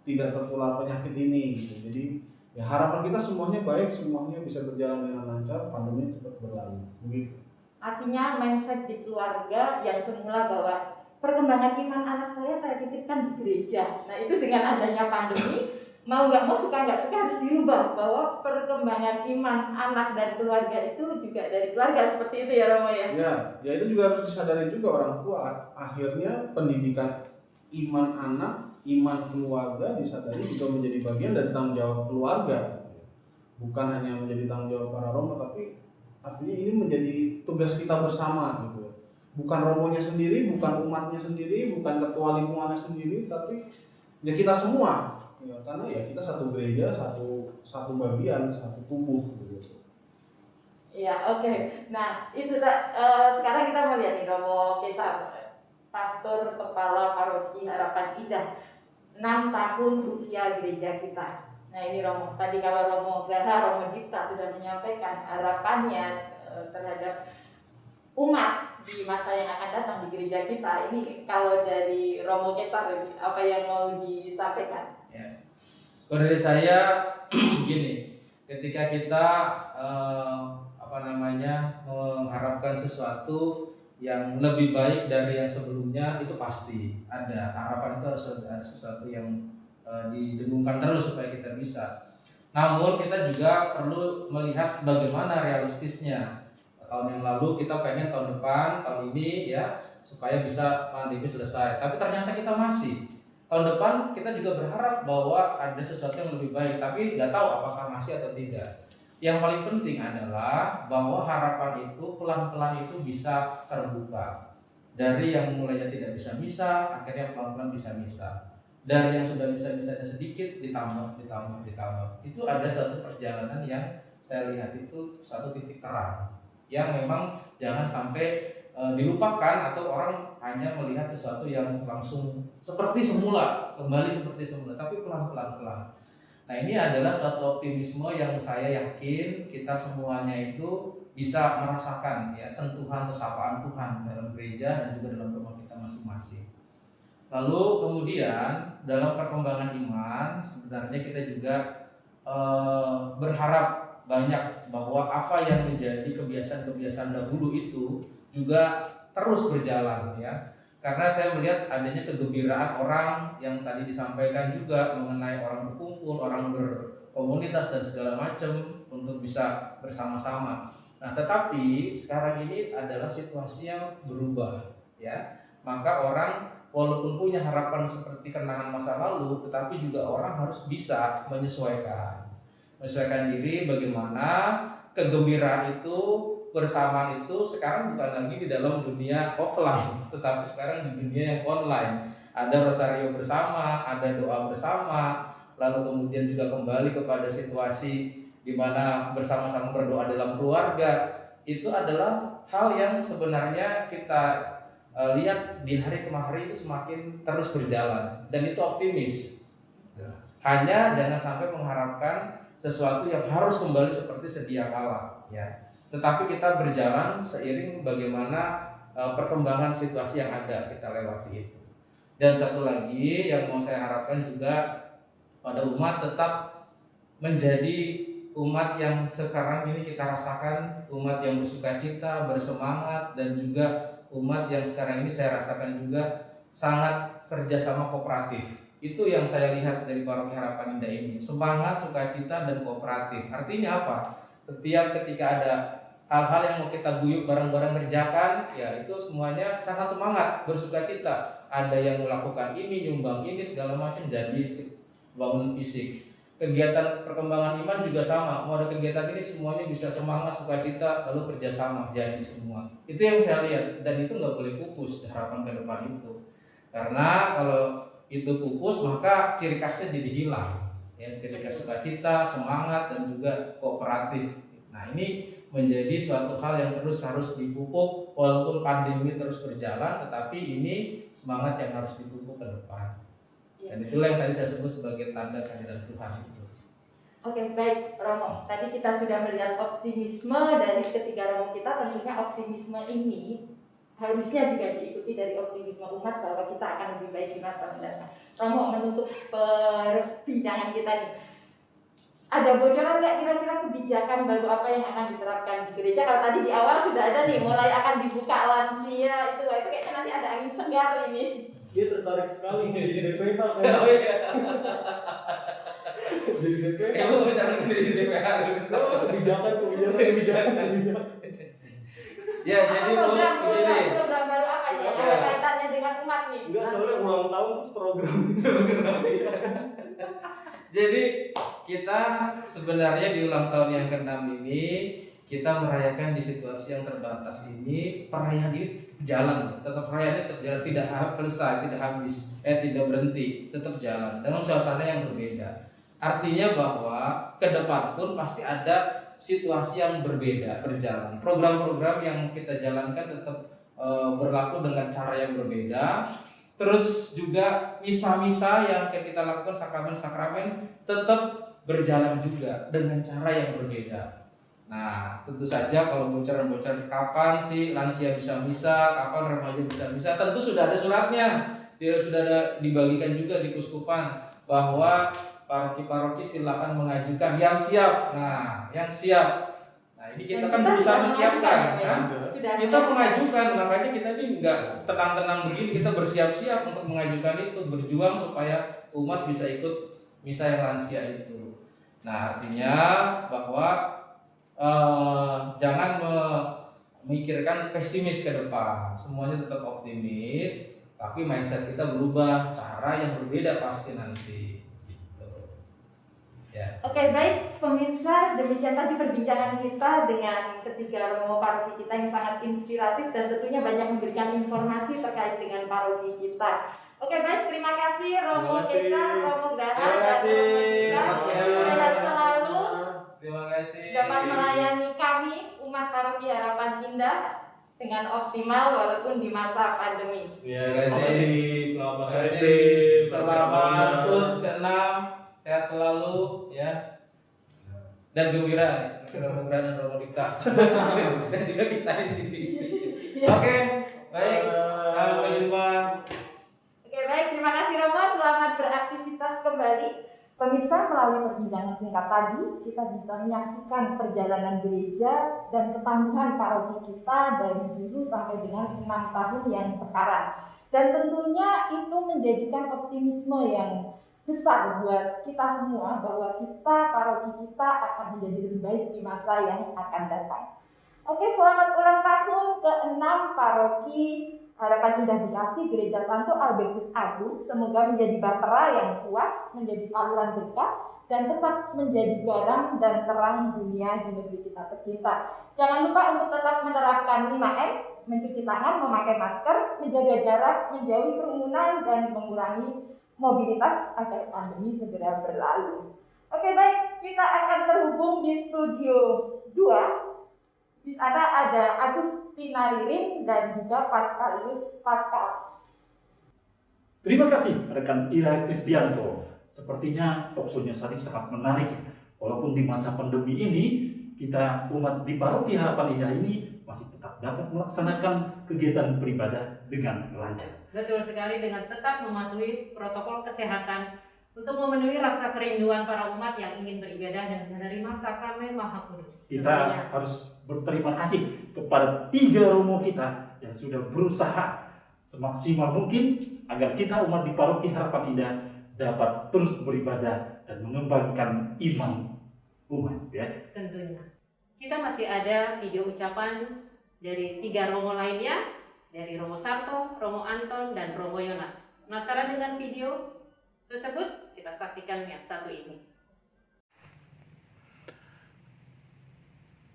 tidak tertular penyakit ini gitu. Jadi ya harapan kita semuanya baik, semuanya bisa berjalan dengan lancar, pandemi cepat berlalu. Begitu. Artinya mindset di keluarga yang semula bahwa perkembangan iman anak saya titipkan di gereja. Nah, itu dengan adanya pandemi mau nggak mau, suka nggak suka harus dirubah bahwa perkembangan iman anak dan keluarga itu juga dari keluarga, seperti itu ya Romo ya? Ya itu juga harus disadari juga orang tua. Akhirnya pendidikan iman anak, iman keluarga disadari juga menjadi bagian dari tanggung jawab keluarga. Bukan hanya menjadi tanggung jawab para Romo, tapi artinya ini menjadi tugas kita bersama gitu. Bukan romonya sendiri, bukan umatnya sendiri, bukan ketua lingkungannya sendiri, tapi ya kita semua. Ya, karena ya kita satu gereja, satu bagian, satu tubuh gitu. Iya, oke. Nah, itu sekarang kita melihat nih Romo Kesar, pastor kepala paroki Harapan Indah, 6 tahun usia gereja kita. Nah, ini Romo, tadi kalau Romo Graha, Romo Dipta sudah menyampaikan harapannya terhadap umat di masa yang akan datang di gereja kita. Ini kalau dari Romo Kesar, apa yang mau disampaikan? Ya. Kalau dari saya begini, ketika kita mengharapkan sesuatu yang lebih baik dari yang sebelumnya, itu pasti ada harapan, itu harus ada sesuatu yang didengungkan terus supaya kita bisa. Namun kita juga perlu melihat bagaimana realistisnya. Tahun yang lalu kita pengen tahun depan, tahun ini ya supaya bisa pandemi selesai. Tapi ternyata kita masih. Tahun depan kita juga berharap bahwa ada sesuatu yang lebih baik, tapi nggak tahu apakah masih atau tidak. Yang paling penting adalah bahwa harapan itu pelan-pelan itu bisa terbuka. Dari yang mulainya tidak bisa misa, akhirnya pelan-pelan bisa misa. Dari yang sudah bisa-bisanya sedikit, ditambah. Itu ada suatu perjalanan yang saya lihat itu satu titik terang. yang memang jangan sampai dilupakan atau orang hanya melihat sesuatu yang langsung seperti semula, kembali seperti semula, tapi pelan-pelan. Nah, ini adalah suatu optimisme yang saya yakin kita semuanya itu bisa merasakan ya sentuhan atau sapaan Tuhan dalam gereja dan juga dalam rumah kita masing-masing. Lalu kemudian dalam perkembangan iman sebenarnya kita juga berharap banyak bahwa apa yang menjadi kebiasaan-kebiasaan dahulu itu juga terus berjalan ya. Karena saya melihat adanya kegembiraan orang yang tadi disampaikan juga mengenai orang berkumpul, orang berkomunitas dan segala macam untuk bisa bersama-sama. Nah, tetapi sekarang ini adalah situasi yang berubah ya. Maka orang walaupun punya harapan seperti kenangan masa lalu, tetapi juga orang harus bisa menyesuaikan diri bagaimana kegembiraan itu, bersamaan itu sekarang bukan lagi di dalam dunia offline, tetapi sekarang di dunia yang online. Ada rosario bersama, ada doa bersama, lalu kemudian juga kembali kepada situasi di mana bersama-sama berdoa dalam keluarga. Itu adalah hal yang sebenarnya kita lihat di hari ke hari itu semakin terus berjalan dan itu optimis. Hanya jangan sampai mengharapkan sesuatu yang harus kembali seperti sedia kala ya. Tetapi kita berjalan seiring bagaimana perkembangan situasi yang ada kita lewati itu. Dan satu lagi yang mau saya harapkan juga pada umat tetap menjadi umat yang sekarang ini kita rasakan, umat yang bersukacita, bersemangat, dan juga umat yang sekarang ini saya rasakan juga sangat kerjasama kooperatif. Itu yang saya lihat dari Paroki Harapan Indah ini, semangat, sukacita, dan kooperatif. Artinya apa? Setiap ketika ada hal-hal yang mau kita guyup bareng-bareng kerjakan, ya itu semuanya sangat semangat, bersukacita. Ada yang melakukan ini, nyumbang ini, segala macam, jadi bangun fisik. Kegiatan perkembangan iman juga sama, mau ada kegiatan ini semuanya bisa semangat, sukacita, lalu kerjasama, jadi semua. Itu yang saya lihat, dan itu nggak boleh pupus harapan ke depan itu. Karena kalau itu pupus maka ciri khasnya jadi hilang ya, ciri khas sukacita, semangat, dan juga kooperatif. Nah, ini menjadi suatu hal yang terus harus dipupuk walaupun pandemi terus berjalan, tetapi ini semangat yang harus dipupuk ke depan. Dan itulah yang tadi saya sebut sebagai tanda kehadiran Tuhan itu. Oke, baik Romo. Tadi kita sudah melihat optimisme dari ketiga Romo kita. Tentunya optimisme ini harusnya juga diikuti dari optimisme umat bahwa kita akan lebih baik di masa mendatang. Romo, menutup perbincangan kita nih, ada bocoran nggak kira-kira kebijakan baru apa yang akan diterapkan di gereja? Kalau tadi di awal sudah ada nih, mulai akan dibuka lansia, itu kayaknya nanti ada angin segar ini. Dia tertarik sekali jadi DPH kan? Oh iya. Jadi DPH. Emang bicara jadi DPH. Kebijakan. Ya, jadi program baru apa ya? Yang ada kaitannya dengan umat nih? Enggak, soalnya ulang tahun terus program. Jadi kita sebenarnya di ulang tahun yang ke-6 ini kita merayakan di situasi yang terbatas ini, perayaan ini jalan, tetap perayaan tetap jalan, tidak selesai, tidak habis, tidak berhenti, tetap jalan dengan suasana yang berbeda. Artinya bahwa ke depan pun pasti ada situasi yang berbeda berjalan. Program-program yang kita jalankan tetap berlaku dengan cara yang berbeda. Terus juga misa-misa yang kita lakukan, sakramen-sakramen tetap berjalan juga dengan cara yang berbeda. Nah, tentu saja kalau bocoran-bocoran kapan sih lansia bisa misa, kapan remaja bisa misa, tentu sudah ada suratnya. Sudah ada dibagikan juga di Kuskupan bahwa paroki-paroki silakan mengajukan yang siap. Nah, yang siap. Nah, ini kita kan berusaha menyiapkan, kan? Kita mengajukan, makanya kita ini enggak tenang-tenang begini, kita bersiap-siap untuk mengajukan itu, berjuang supaya umat bisa ikut misa yang lansia itu. Nah, artinya bahwa jangan memikirkan pesimis ke depan, semuanya tetap optimis, tapi mindset kita berubah, cara yang berbeda pasti nanti. Ya. Oke, baik pemirsa, demikian tadi perbincangan kita dengan ketiga Romo paroki kita yang sangat inspiratif dan tentunya banyak memberikan informasi terkait dengan paroki kita. Oke, baik, terima kasih Romo Kaisar, Romo Grahar, dan Romo Gibran. Sehat selalu. Terima kasih. dapat melayani kami umat Paroki Harapan Indah dengan optimal walaupun di masa pandemi. Terima kasih. Selamat Terima kasih. Selamat HUT ke-6. Sehat selalu ya. Dan gembira dan Romo Dipta. Dan juga kita di sini. Oke, baik. Sampai jumpa. Oke, baik, terima kasih Romo, selamat beraktivitas kembali. Pemirsa, melalui perbincangan singkat tadi, kita bisa menyaksikan perjalanan gereja dan ketangguhan paroki kita dari dulu sampai dengan 6 tahun yang sekarang. Dan tentunya itu menjadikan optimisme yang besar buat kita semua bahwa kita, paroki kita akan menjadi lebih baik di masa yang akan datang. Oke, selamat ulang tahun ke-6 Paroki Harapan Indah Bekasi Gereja Santo Albertus Agung. Semoga menjadi bahtera yang kuat, menjadi saluran berkah, dan tetap menjadi garam dan terang dunia di negeri kita tercinta. Jangan lupa untuk tetap menerapkan 5M, mencuci tangan, memakai masker, menjaga jarak, menjauhi kerumunan, dan mengurangi mobilitas agar pandemi segera berlalu. Oke, baik, kita akan terhubung di studio 2. Di sana ada Agustina Ririn dan juga Pascalius Pascal. Terima kasih rekan Ira Kristianto. Sepertinya talkshow-nya tadi sangat menarik. Walaupun di masa pandemi ini, kita umat di Paroki Harapan Indah ini masih tetap dapat melaksanakan kegiatan beribadah dengan lancar. Betul sekali, dengan tetap mematuhi protokol kesehatan untuk memenuhi rasa kerinduan para umat yang ingin beribadah dan menerima sakramen Maha Kudus. Kita harus berterima kasih kepada 3 romo kita yang sudah berusaha semaksimal mungkin agar kita umat di Paroki Harapan Indah dapat terus beribadah dan mengembangkan iman umat, ya. Tentunya. Kita masih ada video ucapan dari 3 romo lainnya, dari Romo Sarto, Romo Anton, dan Romo Yonas. Penasaran dengan video tersebut? Kita saksikan yang satu ini.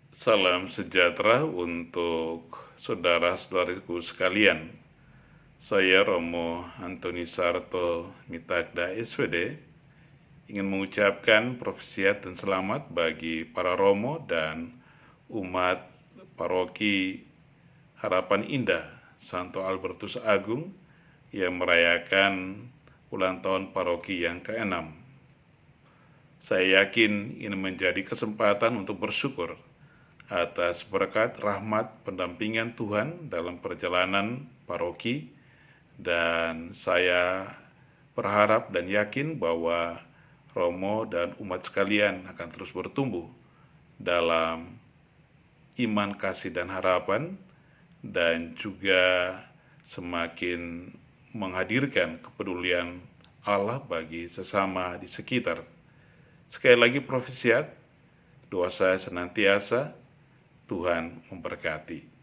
Salam sejahtera untuk saudara-saudariku sekalian. Saya Romo Antoni Sarto Mitagda SVD ingin mengucapkan profesiat dan selamat bagi para romo dan umat Paroki Harapan Indah Santo Albertus Agung yang merayakan ulang tahun paroki yang ke-6. Saya yakin ini menjadi kesempatan untuk bersyukur atas berkat rahmat pendampingan Tuhan dalam perjalanan paroki, dan saya berharap dan yakin bahwa Romo dan umat sekalian akan terus bertumbuh dalam iman, kasih, dan harapan, dan juga semakin menghadirkan kepedulian Allah bagi sesama di sekitar. Sekali lagi profesiat, doa saya senantiasa Tuhan memberkati.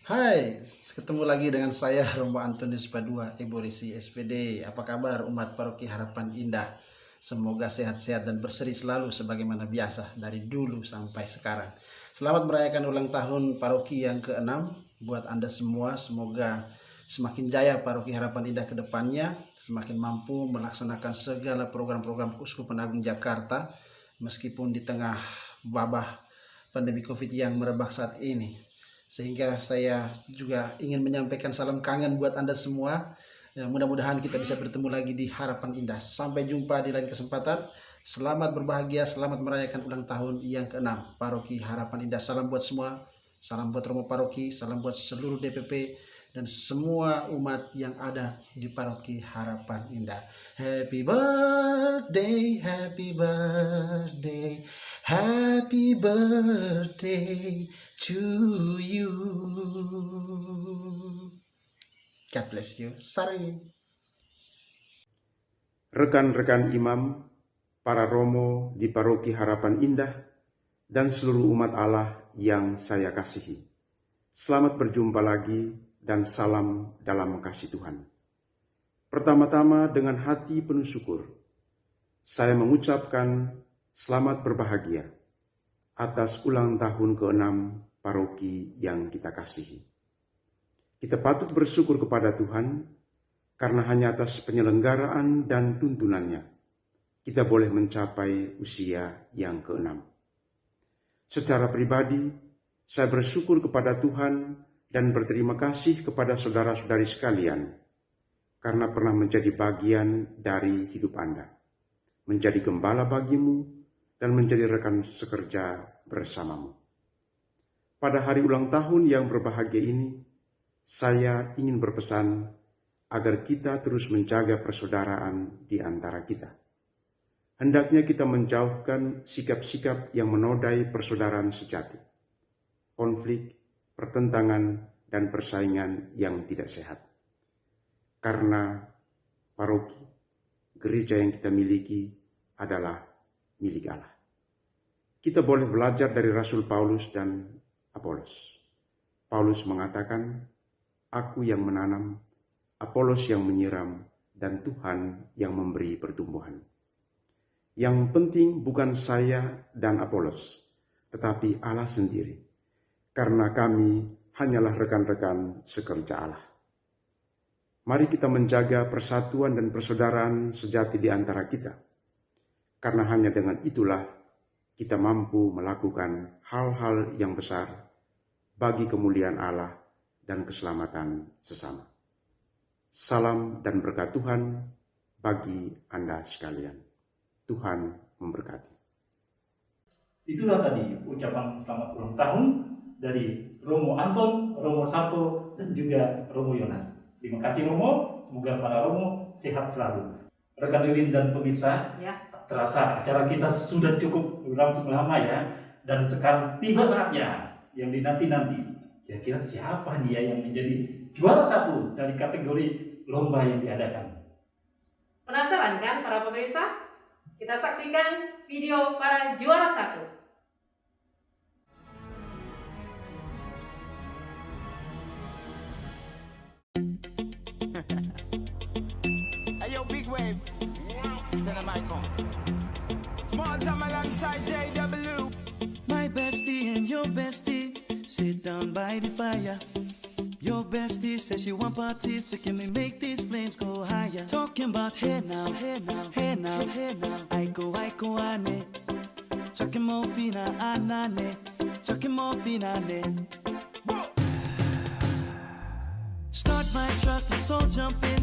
Hai, ketemu lagi dengan saya Romo Antonius Padua, Eborisi SPD. Apa kabar umat Paroki Harapan Indah? Semoga sehat-sehat dan berseri selalu sebagaimana biasa dari dulu sampai sekarang. Selamat merayakan ulang tahun paroki yang ke-6 buat Anda semua. Semoga semakin jaya Paroki Harapan Indah ke depannya, semakin mampu melaksanakan segala program-program Keuskupan Agung Jakarta meskipun di tengah wabah pandemi Covid yang merebak saat ini. Sehingga saya juga ingin menyampaikan salam kangen buat Anda semua. Ya, mudah-mudahan kita bisa bertemu lagi di Harapan Indah. Sampai jumpa di lain kesempatan. Selamat berbahagia, selamat merayakan ulang tahun yang ke-6 Paroki Harapan Indah. Salam buat semua, salam buat Romo Paroki, salam buat seluruh DPP dan semua umat yang ada di Paroki Harapan Indah. Happy birthday, happy birthday, happy birthday to you. God bless you. Sorry. Rekan-rekan imam, para romo di Paroki Harapan Indah, dan seluruh umat Allah yang saya kasihi. Selamat berjumpa lagi dan salam dalam kasih Tuhan. Pertama-tama dengan hati penuh syukur, saya mengucapkan selamat berbahagia atas ulang tahun ke-6 paroki yang kita kasihi. Kita patut bersyukur kepada Tuhan karena hanya atas penyelenggaraan dan tuntunannya kita boleh mencapai usia yang ke-6. Secara pribadi, saya bersyukur kepada Tuhan dan berterima kasih kepada saudara-saudari sekalian karena pernah menjadi bagian dari hidup Anda, menjadi gembala bagimu, dan menjadi rekan sekerja bersamamu. Pada hari ulang tahun yang berbahagia ini, saya ingin berpesan agar kita terus menjaga persaudaraan di antara kita. Hendaknya kita menjauhkan sikap-sikap yang menodai persaudaraan sejati, konflik, pertentangan, dan persaingan yang tidak sehat. Karena paroki, gereja yang kita miliki adalah milik Allah. Kita boleh belajar dari Rasul Paulus dan Apolos. Paulus mengatakan, "Aku yang menanam, Apolos yang menyiram, dan Tuhan yang memberi pertumbuhan." Yang penting bukan saya dan Apolos, tetapi Allah sendiri. Karena kami hanyalah rekan-rekan sekerja Allah. Mari kita menjaga persatuan dan persaudaraan sejati di antara kita. Karena hanya dengan itulah kita mampu melakukan hal-hal yang besar bagi kemuliaan Allah dan keselamatan sesama. Salam dan berkat Tuhan bagi Anda sekalian. Tuhan memberkati. Itulah tadi ucapan selamat ulang tahun dari Romo Anton, Romo Santo, dan juga Romo Yonas. Terima kasih Romo, semoga para Romo sehat selalu. Rekan Lilin dan pemirsa, tak terasa acara kita sudah cukup berlangsung lama ya. Dan sekarang tiba saatnya yang dinanti-nanti. Kira-kira siapa nih ya yang menjadi juara 1 dari kategori lomba yang diadakan? Penasaran kan para pemirsa? Kita saksikan video para juara 1. Hey yo, big wave. Tell them I come. Small time alongside JW. My bestie and your bestie sit down by the fire. Your bestie says she want parties, so can we make these flames go higher? Talking about hey now, hey now, hey now, hey now. I go, ane. Chucking more fina, anane. Chucking more fina, ane. Start my truck, let's all jump in.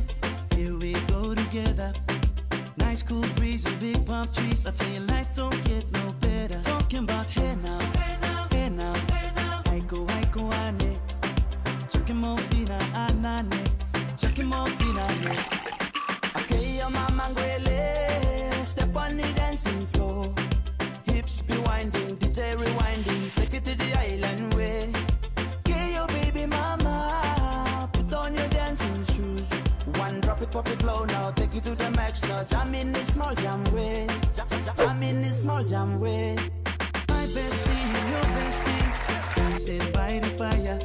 Here we go together. Nice cool breeze and big palm trees. I tell you, life don't get no better. Talking about hey now, hey now, hey now, hey now. I go, ane. Chucking more fina, anane. Chucking more fina, ane. Okay, your mama ngwele. Step on the dancing floor. Hips be winding, DJ rewinding. Take it to the island way. Okay, your baby mama. Put on your dancing shoes. One drop it, pop it low now. Take it to the max now. Jam in this small jam way. Jam in this small jam way. My bestie and your bestie dancing by the fire.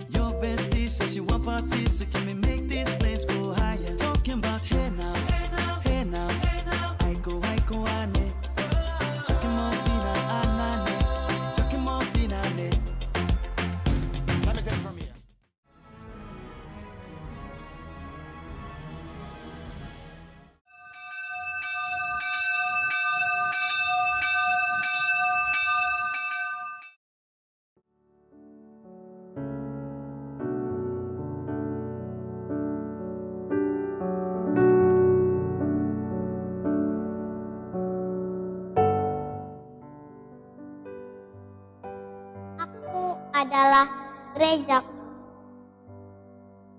Your bestie says she want parties, so can we make these flames go higher? Talking about hey now, hey now, hey now, hey now. I go, ane. Chucking more fina, anane. Chucking more fina, ane. Let me take it from here. Aku adalah gereja.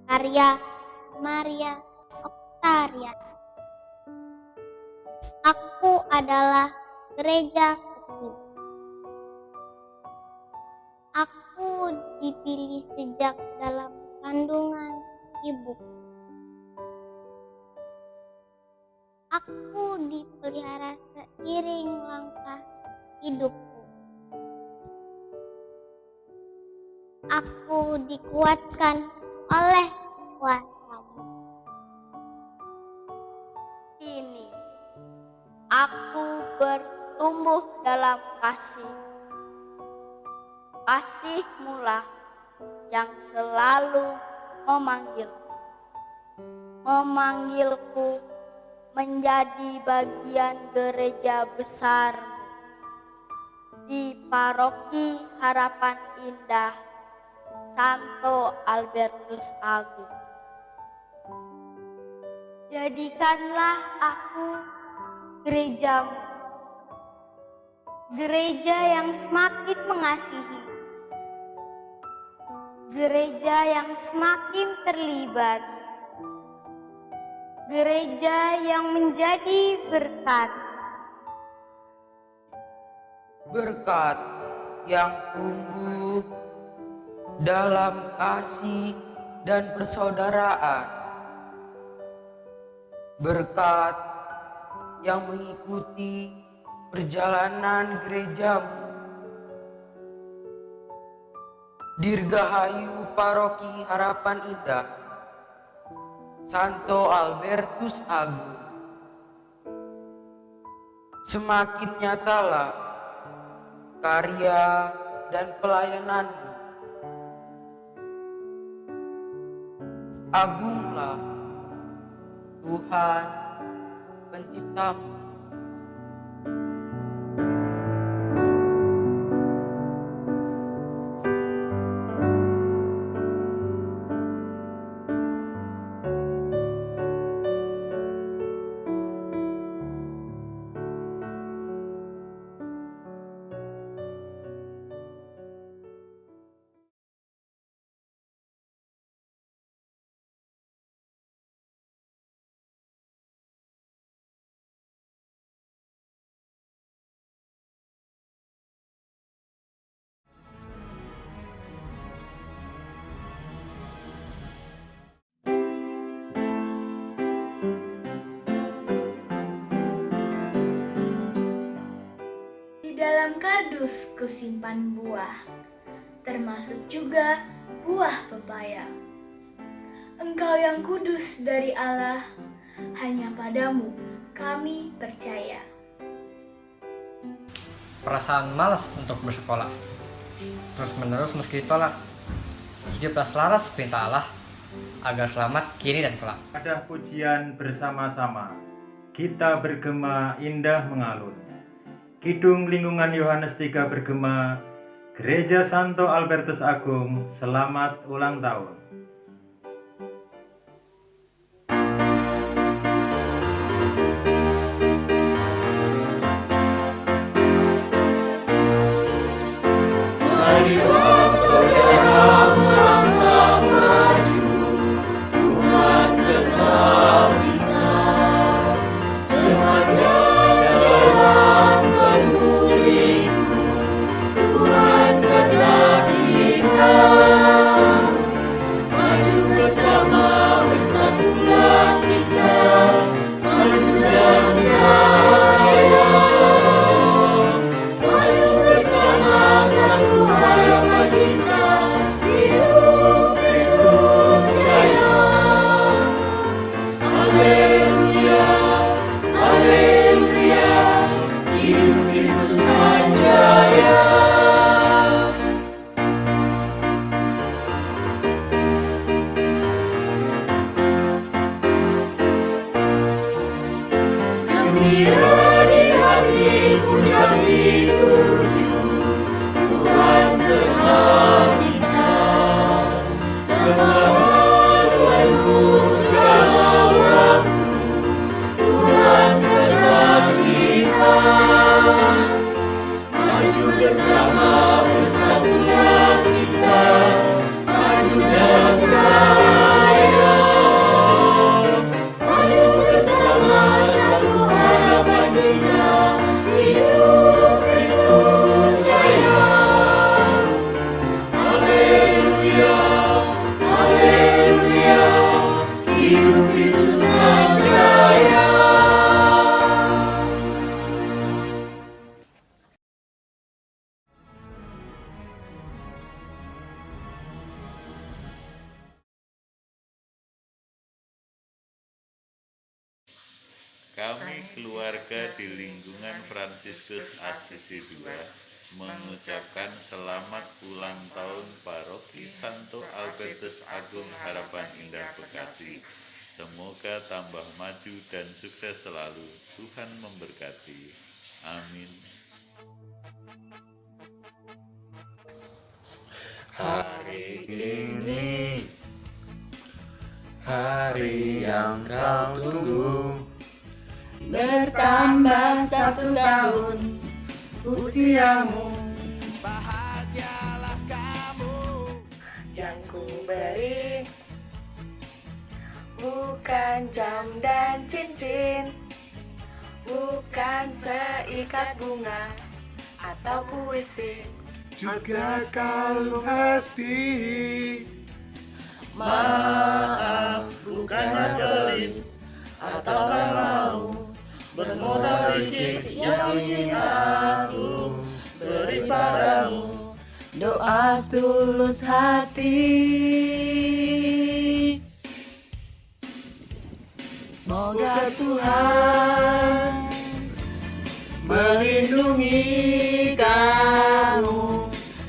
Karya Maria Oktaria. Aku adalah gereja kecil. Aku dipilih sejak dalam kandungan ibuku. Aku dipelihara seiring langkah hidupku. Aku dikuatkan oleh kuasa-Mu. Kini aku bertumbuh dalam kasih. Kasih-Mu lah yang selalu memanggilku menjadi bagian gereja besar di Paroki Harapan Indah Santo Albertus Agung. Jadikanlah aku gerejamu, gereja yang semakin mengasihi, gereja yang semakin terlibat, gereja yang menjadi berkat. Berkat yang tumbuh dalam kasih dan persaudaraan. Berkat yang mengikuti perjalanan gerejamu. Dirgahayu Paroki Harapan Indah Santo Albertus Agung. Semakin nyatalah karya dan pelayananmu. Agunglah Tuhan Penciptamu. Di dalam kardus kusimpan buah, termasuk juga buah pepaya. Engkau yang kudus dari Allah, hanya padamu kami percaya. Perasaan malas untuk bersekolah, terus-menerus meski ditolak. Hiduplah selaras perintah Allah, agar selamat kini dan kelak. Ada pujian bersama-sama, kita bergema indah mengalun. Kidung Lingkungan Yohanes 3 bergema, Gereja Santo Albertus Agung, selamat ulang tahun. Marilah saudara melangkah maju, Tuhan serta kita. Sepanjang jalan pemuliku, Tuhan serta kita. Maju bersama, bersatulah kita, maju dan jaya. Maju bersama, satu harapan kita, hidup Kristus jaya. Haleluya, haleluya, hidup Kristus jaya. Gembira di hatiku jadi tuju, Tuhan serta kita. Semangat penuh segala waktu, Tuhan serta kita. Maju bersama, bersatulah kita, maju dan jaya. Maju bersama, satu harapan kita, hidup Kristus jaya. Haleluya, haleluya, hidup Kristus jaya. Kami keluarga di lingkungan Fransiskus Assisi II mengucapkan selamat ulang tahun Paroki Santo Albertus Agung Harapan Indah Bekasi. Semoga tambah maju dan sukses selalu. Tuhan memberkati. Amin. Hari ini hari yang kau tunggu, bertambah 1 tahun usiamu. bahagialah kamu. Yang ku beri bukan jam dan cincin, bukan seikat bunga atau puisi, Juga kalung hati. Maaf, bukannya pelit atau gak mau bermodal dikit yang ingin aku beri padamu. Doa setulus hati, semoga Tuhan melindungi kamu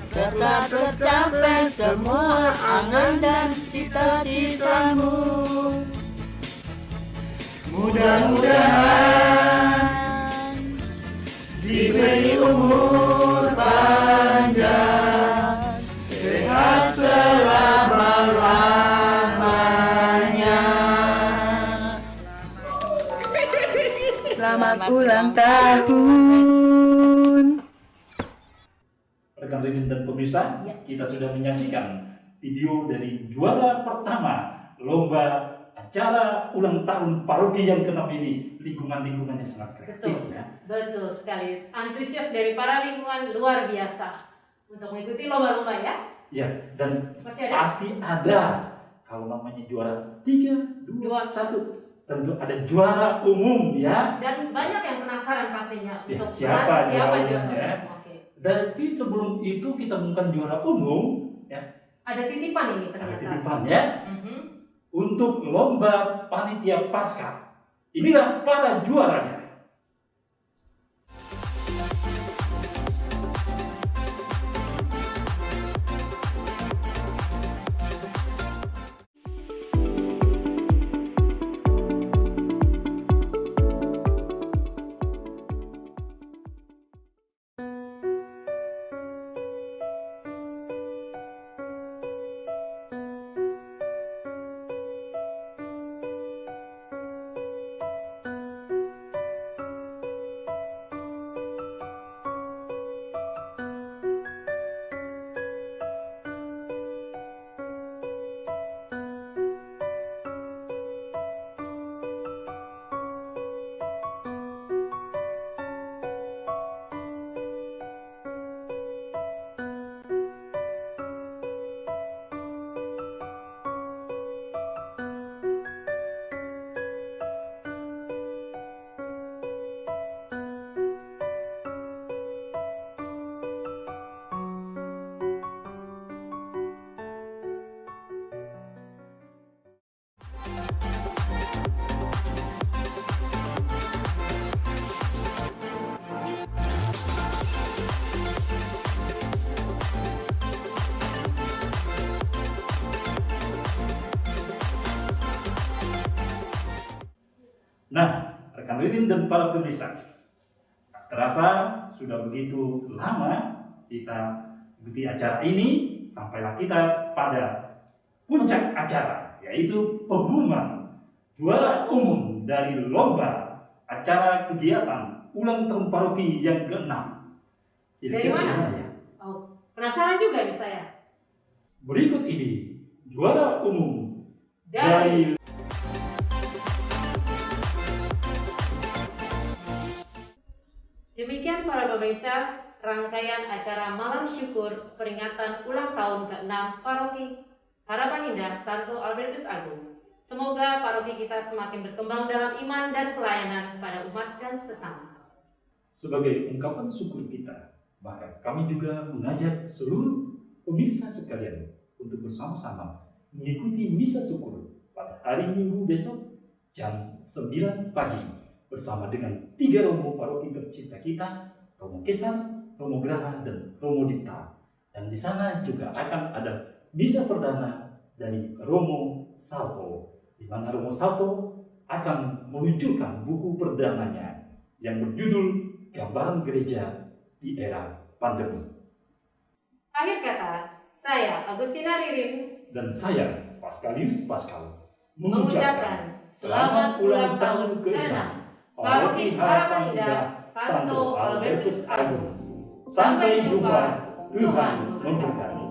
serta tercapai semua angan dan cita-citamu. Mudah-mudahan diberi umur panjang, sehat selama-lamanya. Selamat ulang tahun. Rekan rekan dan pemirsa, kita sudah menyaksikan video dari juara pertama lomba acara ulang tahun paroki yang ke-6 ini. Lingkungannya sangat kreatif. Betul, betul sekali. Antusias dari para lingkungan luar biasa untuk mengikuti lomba-lomba ya. Ya, dan Masih ada? pasti ada. Kalau namanya juara 3, 2, 1, tentu ada juara umum ya. Dan banyak yang penasaran pastinya Ya, untuk siapa siapa juara umumnya? juara. Oke. Tapi sebelum itu kita bukan juara umum ya. Ada titipan ini Ada ternyata. titipan ya. Mhm. Untuk lomba panitia Paskah. Inilah para juaranya. Nah, rekan rekan dan para pemirsa, tak terasa sudah begitu lama kita ikuti acara ini, sampailah kita pada puncak acara, yaitu pengumuman juara umum dari lomba acara kegiatan ulang tahun paroki yang ke-6. Dari mana? Oh, penasaran juga nih saya. Berikut ini juara umum Dari Demikian para pemirsa, rangkaian acara Malam Syukur peringatan ulang tahun ke-6 Paroki Harapan Indah Santo Albertus Agung. Semoga paroki kita semakin berkembang dalam iman dan pelayanan kepada umat dan sesama. Sebagai ungkapan syukur kita, maka kami juga mengajak seluruh pemirsa sekalian untuk bersama-sama mengikuti misa syukur pada hari Minggu besok jam 9 pagi bersama dengan 3 romo paroki tercinta kita, Romo Kesan, Romo Graha, dan Romo Dipta. Dan di sana juga akan ada misa perdana dari Romo Salto di mana Romo Salto akan meluncurkan buku perdananya yang berjudul Gambaran Gereja di Era Pandemi. Akhir kata, saya Agustina Ririn Dan saya Paskalius Paskal mengucapkan selamat ulang tahun ke-6 Paroki Harapan Indah Santo Albertus Agung. Sampai jumpa, Tuhan memberkati.